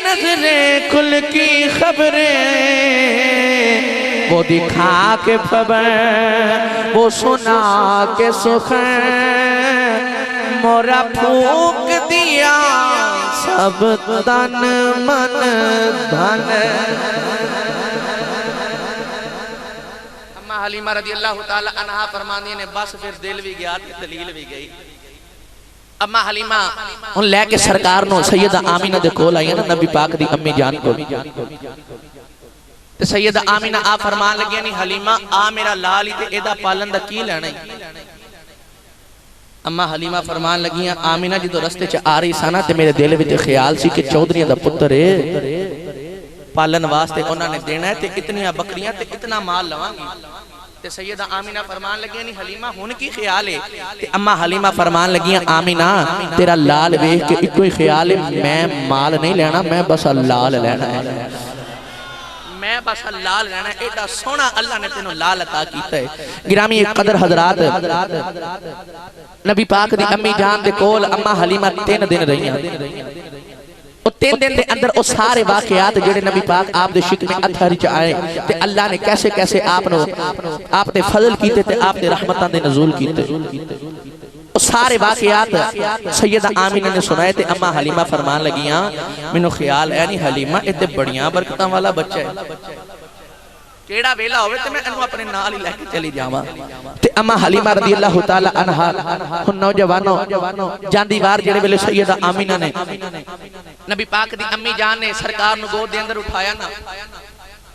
नजरे कुल की खबरें वो दिखा के खबर वो सुना के सुख मोरा फूक दिया सब तन मन धन। अम्मा हलीमा रज़ी अल्लाह ताला अन्हा फरमानी ने बस फिर दिल भी गया दलील भी गई। अम्मा हलीमा उन लैके सरकार नो सैयदा आमीना दे कोल आई ना नबी पाक दी अम्मी जान को ते सैयदा आमीना आ फरमान लगी नहीं हलीमा आ मेरा लाल ही ते एदा पालन दा की लेना है। अम्मा हलीमा फरमान लगी आमीना जी तो रस्ते च आ रही सा ना ते मेरे दिल विच ख्याल सी कि चौधरी दा पुत्र है पालन वास्ते उन्होंने देना है ते इतनियां बकरियां ते इतना माल लवांगी। ते सैयदा आमीना फरमान लगी नहीं हलीमा हुन की ख्याल है ते अम्मा हलीमा फरमान लगी आमीना तेरा लाल वेख के इको ही ख्याल है मैं माल नहीं लेना मैं बस लाल लेना है मैं बस लाल लेना है। एडा सोना अल्लाह ने तेनों लाल अता कीता है। गिरामी कदर हजरात नबी पाक दी अम्मी जान दे कोल अम्मा हलीमा 3 दिन रहियां। 3 दिन के अंदर वो सारे वाकयात जेडे नबी पाक आप दे शिकने अथर च आए ते अल्लाह ने कैसे कैसे आप दे फजल कीते ते आप दे रहमतां दे नज़ूल कीते वो सारे वाकयात सैयदा आमीना ने सुनाए ते अम्मा हलीमा फरमान लगियां मैनू ख्याल है नहीं हलीमा इत्ते बड़ियां बरकतां वाला बच्चा है केड़ा वेला होवे ते मैं इनू अपने नाल ही लेके चली जावां। ते अम्मा हलीमा रज़ी अल्लाह ताला अन्हा हुन नौजवानों जांदी वार जेड़े वेले सैयदा आमीना ने नबी पाक दी अम्मी जान ने सरकार नु गोद दे अंदर उठाया ना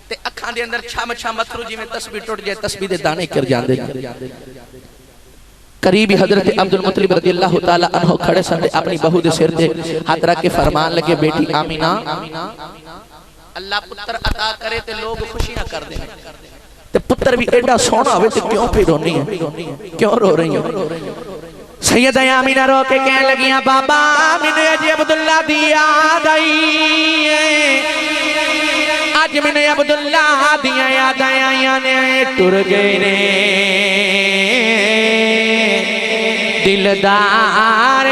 ते अखां दे अंदर छम छम अथरू जिवें तस्बीह टुट जाए तस्बीह दे दाने गिर जांदे। करीबी हजरत अब्दुल मुत्तलिब रज़ी अल्लाह ताला अन्हु खड़े सन अपनी बहू दे सिर ते हाथ रख के फरमान लगे बेटी आमीना अल्लाह पुत्र अता करे ते लोग खुशियां कर दे ते पुत्र भी एडा सोहना होवे ते क्यों फिर रोनी है क्यों रो रही है। सैयदा आमीना रो के कहने लगियां बाबा मैंने अज अब्दुल्ला दी याद आई अज मैंने अब्दुल्ला दी याद आईयां ने टुर गए ने दिलदार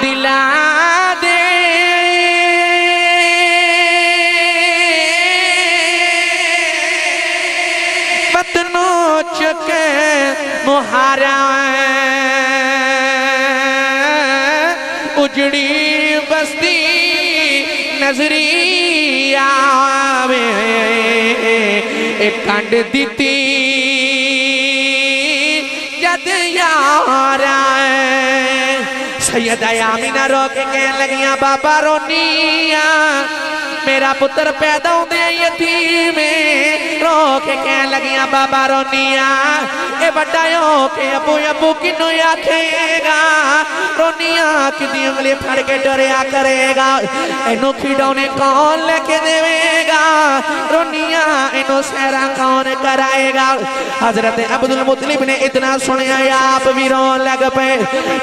दिला दे बतनों चके मुहारा उजड़ी बस्ती नजरी आवे एक कंड दीती जद यारा। सैयदा आमीना रो के कहने लगियां बाबा रोनिया मेरा पुत्र पैदा होंदे यतीम रो के कहने लगियां बाबा रोनिया ए बड़ा हो के अबू अबू किनू आखेगा रोनिया किदी उंगली फड़ के डरिया करेगा इनू खिडौने कौन लेके देवेगा रोनिया इनू सहरा कौन कराएगा। हजरत अब्दुल मुत्तलिब ने इतना सुनया आप भी रोन लग पे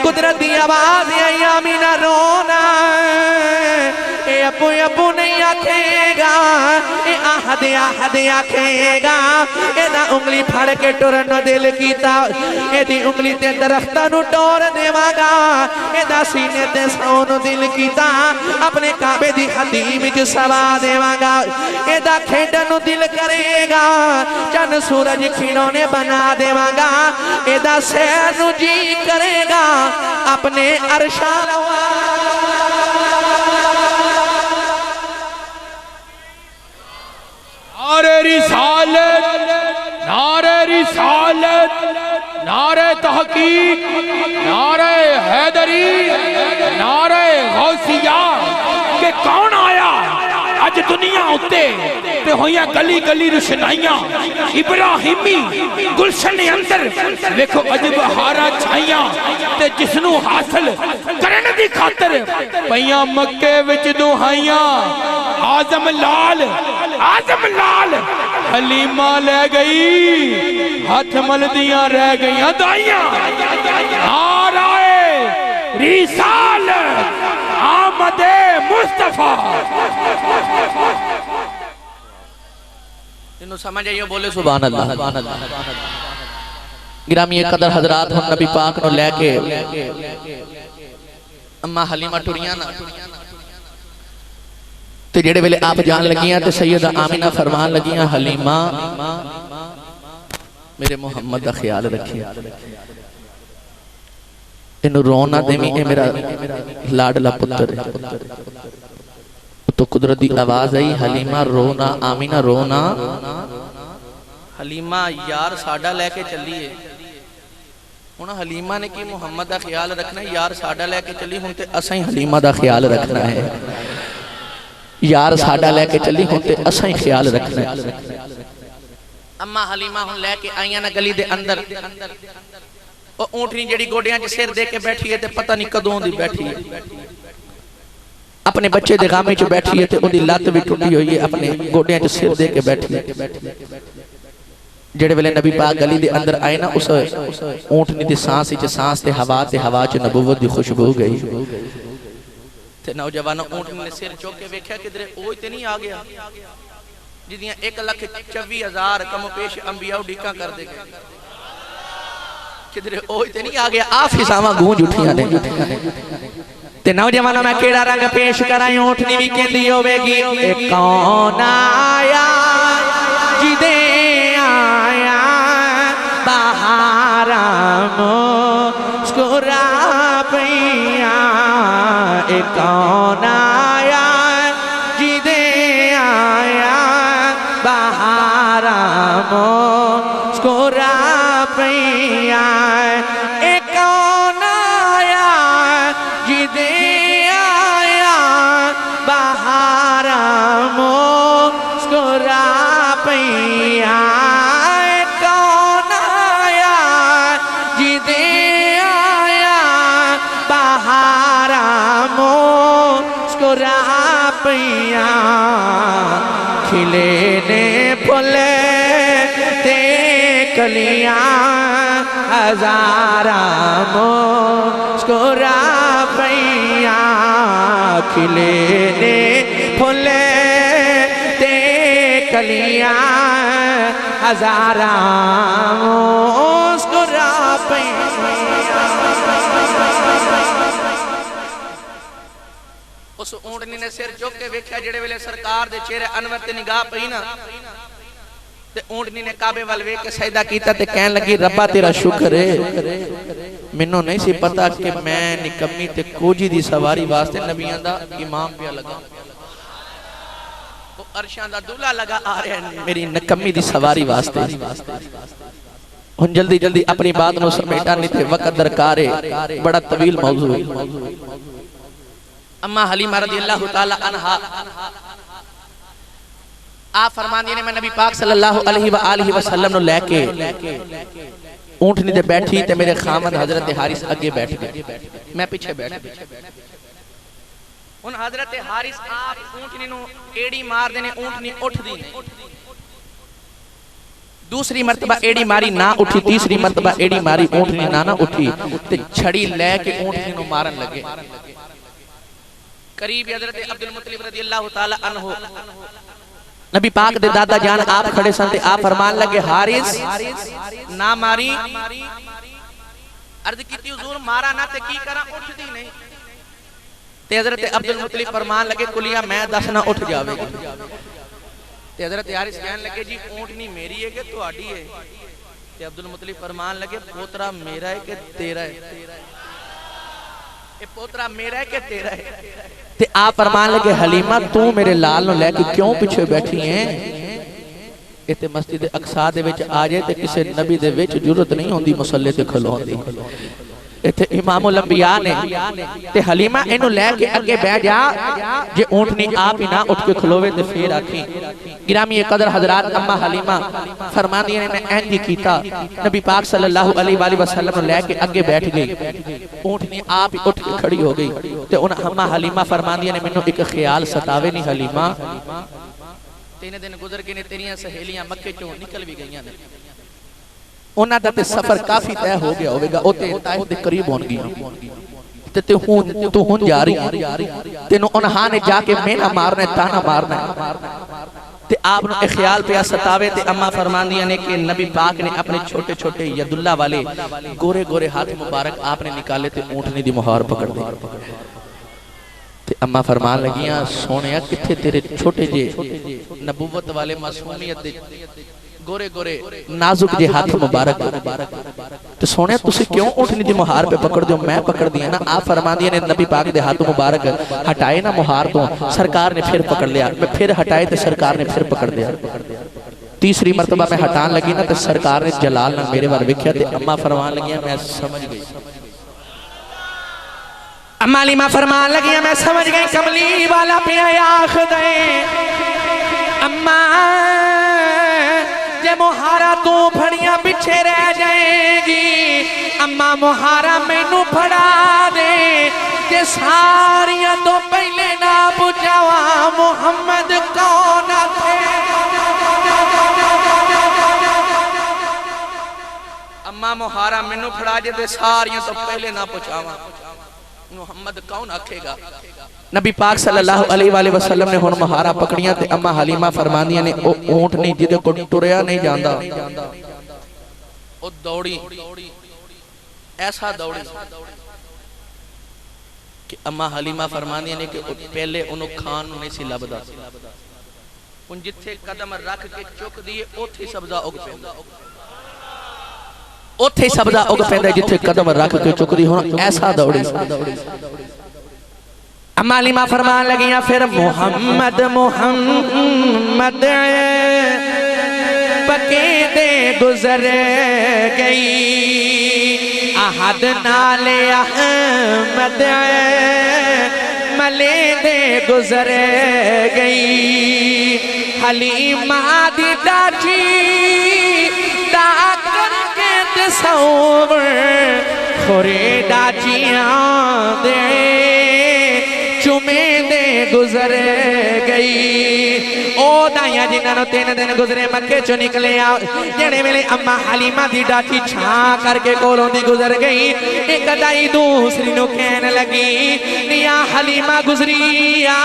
कुदरती आवाज आई आमीना रोना ए अबू अबू नहीं रखेगा, ये आहद आहद आखेगा। एदा उंगली फड़ के टुरन दिल कीता, एदी उंगली ते दरख्तां नू टोर देवांगा। एदा सीने ते सौन दिल कीता, अपने काबे दी हदीम विच सवा देवांगा। एदा खेडन नू दिल करेगा, चंद सूरज खिलौने बना देवांगा। एदा सैर नू जी करेगा, अपने अरशा नारे रिसालत, नारे रिसालत, नारे तहकीक, नारे हैदरी, नारे गौसिया के कौन आया अज दुनिया उत्ते ते होइया गली गली रुशनाइयां इब्राहिमी गुलशन अंदर देखो अज बहारा छाइयां ते जिसनू हासिल करन दी खातर पईयां मक्के विच दुहाइयां। आजम लाल हलीमा ले गई, हाथ मलदियां रह गईयां दाइयां। नाराए रिसालत, आमदे मुस्तफा। इन्हों समझ आइयो, बोले सुभान अल्लाह। गिरामी कदर हजरात हम नबी पाक नु लेके अम्मा हलीमा टुरियां ना ते जेड़े वेले आप जान लगियां ते सैयदा आमिना फरमान लगियां, हलीमा मेरे मोहम्मद दा ख्याल रखिए, इन्हू रोना देवी, ए मेरा लाडला पुत्र है। तो कुदरती आवाज आई, हलीमा रोना, आमिना रोना। हलीमा यार साडा लेके चलिए। हुण हलीमा ने की मुहम्मद दा ख्याल रखना है, यार साडा लेके चली, हुण ते असां ही हलीमा दा ख्याल रखना है। यार साडा लेके चली, हुण ते असां ही ख्याल रखना है। अम्मा हलीमा हुण लेके आईयां ना गली दे अंदर। ओ ऊंटनी जेड़ी गोडियां च सिर दे के बैठी है ते पता नहीं कदों दी बैठी है, अपने बच्चे दे गामे च बैठी है ते ओदी लत्त भी टुटी हुई है, अपने गोडियां च सिर दे के बैठी है। जेड़े वेले नबी पाक गली दे अंदर आए ना, उस ऊंटनी दी सांस च सांस ते हवा च नबूवत दी खुशबू गई। ते नौजवानों ऊंटनी ने सिर चुक के वेख्या, किधरे ओए ते नहीं आ गया जिदियां 1,24,000 कम पेश अंबिया उडीका कर दे गए, किधरे ओए ते नहीं आ गया। आ फिजावां गूंज उठियां ने ते नौजवानों मैं केड़ा रंग पेश कराई। ऊंटनी भी कहंदी होवेगी, ए कौन आया जिदे आया बहारा मुस्कुरा पईया। ए कौन आया जिदे आया बहारा मुस्कुरा पईया। ए कौन आया जिदे आया बहारा मुस्कुरा पईया। कौन आया जिदे आया बहारा मुस्कुरा पईया। खिले ने फुले ते कलियां हजारा मुस्कुरा पईया। खिले ने फुले ते कलियां हजारा मुस्कुरा पईया। उस ऊंटनी ने सिर चुक के वेख्या, जेड़े वेले सरकार दे चेहरे अनवर ते निगाह पई ना, ते ऊंटनी ने काबे वाल वेख के सजदा कीता ते कहन लगी, रब्बा तेरा शुक्र है, मैनू नहीं सी पता कि मैं निकम्मी ते कोजी दी सवारी वास्ते नबियां दा इमाम पिया लगा, वो अरशां दा दूल्हा लगा आ रहा है मेरी निकम्मी दी सवारी वास्ते। हुण जल्दी जल्दी अपनी बात नू समेटा, नहीं ते वक्त दरकार है, बड़ा तवील मौजू है। अम्मा हलीमा रज़ियल्लाहु ताला अन्हा आप फरमांदी ने, मैं नबी पाक सल्लल्लाहु अलैहि वसल्लम नु लेके ऊंटनी ते बैठी ते मेरे खामद हजरत हारिस अगे बैठ गए, मैं पीछे बैठ गया। हुन हजरत हारिस आप ऊंटनी नु एड़ी मार देने, ऊंटनी उठदी नहीं, दूसरी मर्तबा एड़ी मारी ना उठी, तीसरी मर्तबा एड़ी मारी ऊंटनी ना उठी ते छड़ी लेके ऊंटनी नु मारन लगे। करीब हजरत अब्दुल मुत्तलिब रज़ियल्लाहु ताला अन्हु नबी पाक दे दादा जान आप खड़े सन ते आप फरमान लगे हारिस ना मारी। अर्ज कीती हुजूर मारा ना ते की करा, उठदी नहीं। ते हजरत अब्दुल मुत्तलिब फरमान लगे कुलिया मैं दस ना उठ जावेगी। ते हजरत हारिस कहन लगे जी ऊंटनी मेरी है कि तुहाडी है? ते अब्दुल मुत्तलिब फरमान लगे पोतरा मेरा है कि तेरा है? ये पोतरा मेरा है कि तेरा है? ते आप फरमान लगे हलीमा तू मेरे लाल नु लेके क्यों पीछे बैठी है? इत्थे मस्जिद अक्सा दे विच आ जाए ते किसी नबी दे विच जरूरत नहीं होंदी मुसल्ले ते खलोण दी। इत्थे इमामुल अंबिया ने ते हलीमा इनु लेके अगे बैठ जा, जे ऊंटनी आप ही ना उठ के खलोवे ते फिर आखी। गिरामी कदर हजरात अम्मा हलीमा फरमांदी ने मैं इंज ही कीता, नबी पाक सल्लल्लाहु अलैहि वसल्लम नु लेके अगे बैठ गई, ऊंटनी आप ही उठ के खड़ी हो गई। ते उन अम्मा हलीमा फरमांदी ने मैनू एक ख्याल सतावे नहीं हलीमा, 3 दिन गुजर गए ने, तेरियां सहेलियां मक्के चों निकल भी गईयां ने, उन्हां दा ते सफर काफी तय हो गया होवेगा, ओ ते ताइफ दे करीब होणगियां ते तू हुण जा रही है, तेनू उन्हां ने जाके मेना मारना ताना मारना ते आप नु ख्याल पे सतावे। ते अम्मा फरमांदियां ने कि नबी पाक ने अपने छोटे छोटे यदुल्ला वाले गोरे गोरे हाथ मुबारक आपने निकाले ते ऊंटनी दी मुहार पकड़ दी। ते अम्मा फरमान लगियां सोनिया किथे तेरे छोटे जे नबूवत वाले मासूमियत दे गोरे गोरे नाजुक जे हाथ मुबारक, तो सोने तुसी क्यों ऊंटनी दी मुहार पे पकड़ दो? मैं पकड़ दिया ना। आप फरमांदियां ने नबी पाक दे हाथ मुबारक हटाए ना मुहार तो, सरकार ने फिर पकड़ लिया, मैं फिर हटाए तो सरकार ने फिर पकड़ लिया। तीसरी मर्तबा मैं हटान लगी ना तो सरकार ने जलाल ना मेरे वाल वेख्या ते अम्मा फरमान लगियां मैं समझ गई। अम्मा हलीमा फरमान लगियां मैं समझ गई, कमली वाला पे आख दे अम्मा जे मुहारा तू फड़ियां पीछे रह जाएगी, अम्मा मुहारा मैनू फड़ा दे, जे सारियां तो पहले ना पूछावा मुहम्मद कौन थे। अम्मा मुहारा मैनू फड़ा जे ते सारियां तो पहले ना पूछावा मुहम्मद कौन आखेगा। नबी पाक सल्लल्लाहु अलैहि वसल्लम ने हुण मुहारा पकड़ियां ते अम्मा हलीमा फरमांदियां ने ओ ऊंट नहीं जिदे को टुरया नहीं जांदा, ओ दौड़ी ऐसा दौड़ी कि अम्मा हलीमा फरमांदियां ने कि पहले उन्हों खान नहीं सी लभदा, हुण जिथे कदम रख के चुक दिए ओथे सब्जा उग पैंदा, ओथे सब्जा उग पैंदा जिथे कदम रख के चुक दी। हुण ऐसा दौड़ी अम्मा हलीमा फरमान लगियां फिर मुहम्मद मुहम्मद पके दे गुजर गई, अहद नाले अहमद मले दे गुजर गई, हलीमा दी डाठी दा करके तसव्वुर खोरे डाचियां दे चुमे दे गुजर गई। ओ दाइया जिन्होंने 3 दिन गुजरे मक्के चो निकले आ, जेड़े वेले अम्मा हलीमा दी डाची छां करके कोलों दी गुजर गई, एक दाई दूसरी नु कहन लगी निया हलीमा गुजरी आ,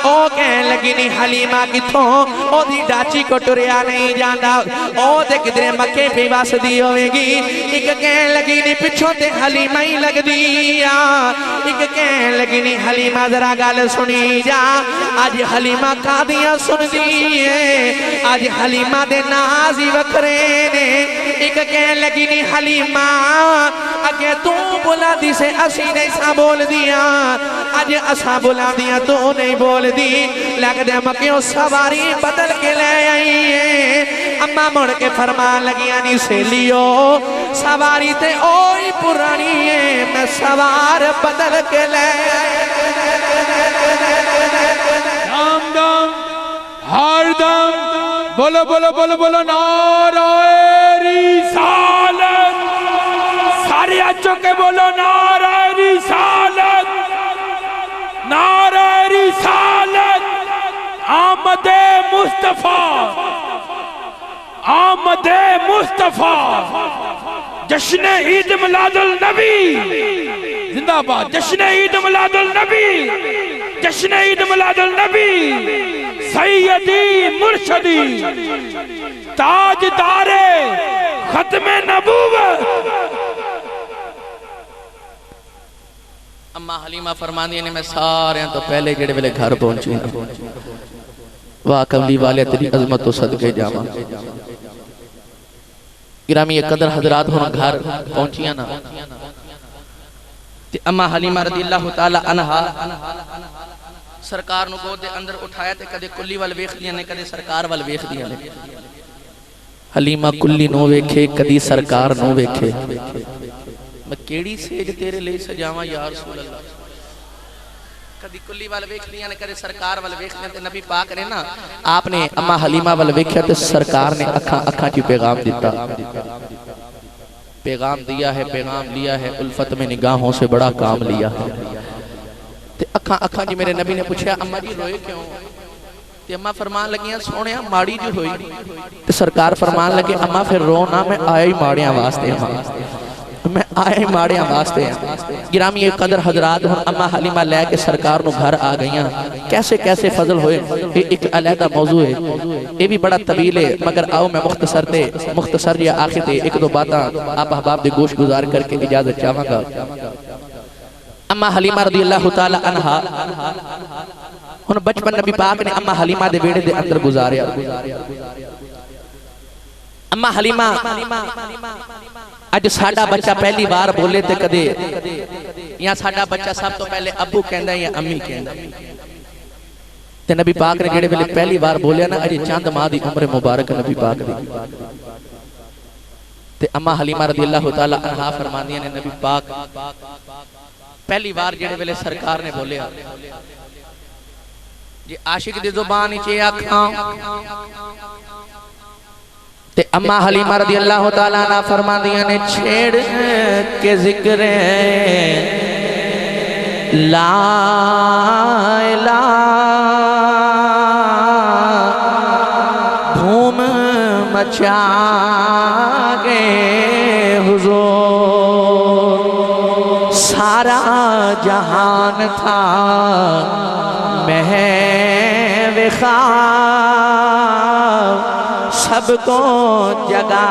ओ कहन लगी नी हलीमा किथों, ओ दी डाची को टुरया नहीं जांदा, ओ ते किधरे मक्के पे वसदी होवेगी। एक कहन लगी नी पिछों ते हलीमा ही लगदी आ, एक कहन लगी नी हलीमा जरा गल सुनी जा, आज हलीमा कादियां सुनदी है, आज हलीमा दे नाज ही वखरे ने। एक कहन लगी नी हलीमा अगे तू बुला दी से असी नहीं सा बोल दिया, आज असा बुला दिया तू नहीं बोल दी, लगदे मक्यों सवारी बदल के ले आई है। अम्मा मुड़ के फरमान लगियां नी सेलियो सवारी ते ओही पुरानी है, मैं सवार बदल के ले दम दम हर दम बोलो बोलो बोलो बोलो नाराए रिसालत, सारे अच्छों के बोलो नाराए रिसालत, नाराए रिसालत, आमदे मुस्तफा, आमदे मुस्तफा, जश्न ईद मिलादुल नबी जिंदाबाद, जश्न ईद मिलादुल नबी, जश्न ईद मिलादुल नबी सैयदी मुर्शदी ताजदारे खत्मे नबूवत। अम्मा हलीमा फरमांदी ने मैं सारे तो पहले जेड़े वेले घर पहुंची वाह कमली वाले तेरी अजमत तो सदके जावा। गिरामी कदर हजरात हुन घर पहुंचिया ना ते अम्मा हलीमा रज़ी अल्लाह तआला अन्हा सरकार नु गोद दे अंदर उठाया ते कदे कुल्ली वल वेखदियां ने कदे सरकार वल वेखदियां ने। हलीमा कुल्ली नो वेखे कदी सरकार नो वेखे। मैं केड़ी सेज तेरे लिए सजावा या रसूल अल्लाह। कदी कुल्ली वाल वेखदियां ने कदे सरकार वाल वेखदियां ते नबी पाक ने ना आपने अम्मा हलीमा वाल वेख्या ते सरकार ने अखा अखा च पैगाम दिता। पैगाम दिया है, पैगाम लिया है, उल्फत में निगाहों से बड़ा काम लिया है। ते अखा अखा जी मेरे नबी ने पूछा अम्मा जी रोए क्यों? ते अम्मा फरमान लगियां सोहणिया माड़ी जो होई। ते सरकार फरमान लगे अम्मा फिर रो ना, मैं आया ही माड़ियां वास्ते अम्मा, मैं आया ही माड़ियां वास्ते हैं। गिरामी ये कदर हजरात हुन अम्मा हलीमा लैके सरकार नु घर आ गईयां। कैसे कैसे फजल होए ये एक अलहदा मौजू है, ये भी बड़ा तवील है, मगर आओ मैं मुख्तसर या आखिर ते एक दो बातां आप अहबाब दे गोश गुजार करके इजाजत चाहांगा। अम्मा हलीमा रज़ी अल्लाह तआला अन्हा हुन बचपन नबी पाक ने अम्मा हलीमा दे वेड़े दे अंदर गुजारिया। अम्मा हलीमा अज साडा बच्चा पहली बार बोले ते कदे या साडा बच्चा सब तो पहले अबू कहंदा या अम्मी कहंदा। ते नबी पाक ने जेड़े वेले पहली बार बोलिया ना अजे चंद माह दी उम्र मुबारक नबी पाक दी। ते अम्मा हलीमा रज़ी अल्लाह तआला अन्हा फरमांदियां ने नबी पाक पहली बार जेड़े वेले सरकार ने बोलिया जे आशिक दी जुबान विच आखां ते अम्मा हलीमा रज़ी अल्लाह तआला अन्हा फरमांदियां ने छेड़ के जिक्र ला इलाहा धूम मचा गए हुजूर। सारा जहान था महवे ख्वाब सबको जगा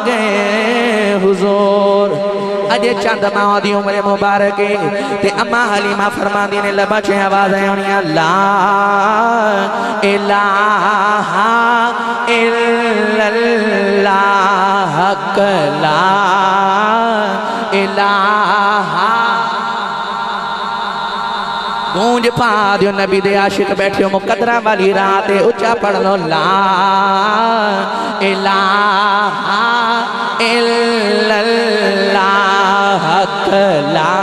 गए हुजूर। अजे चंद माह दी उम्र मुबारक ते अम्मा हलीमा फरमांदी ने लबा च आवाज़ आउणियां ला इलाहा इल्लल्लाह ला इलाहा। गूंज पा दियो नबी दे आशिक बैठे हो मुकदरा वाली रात उच्चा पढ़ लो ला इलाहा इल्लल्लाह ला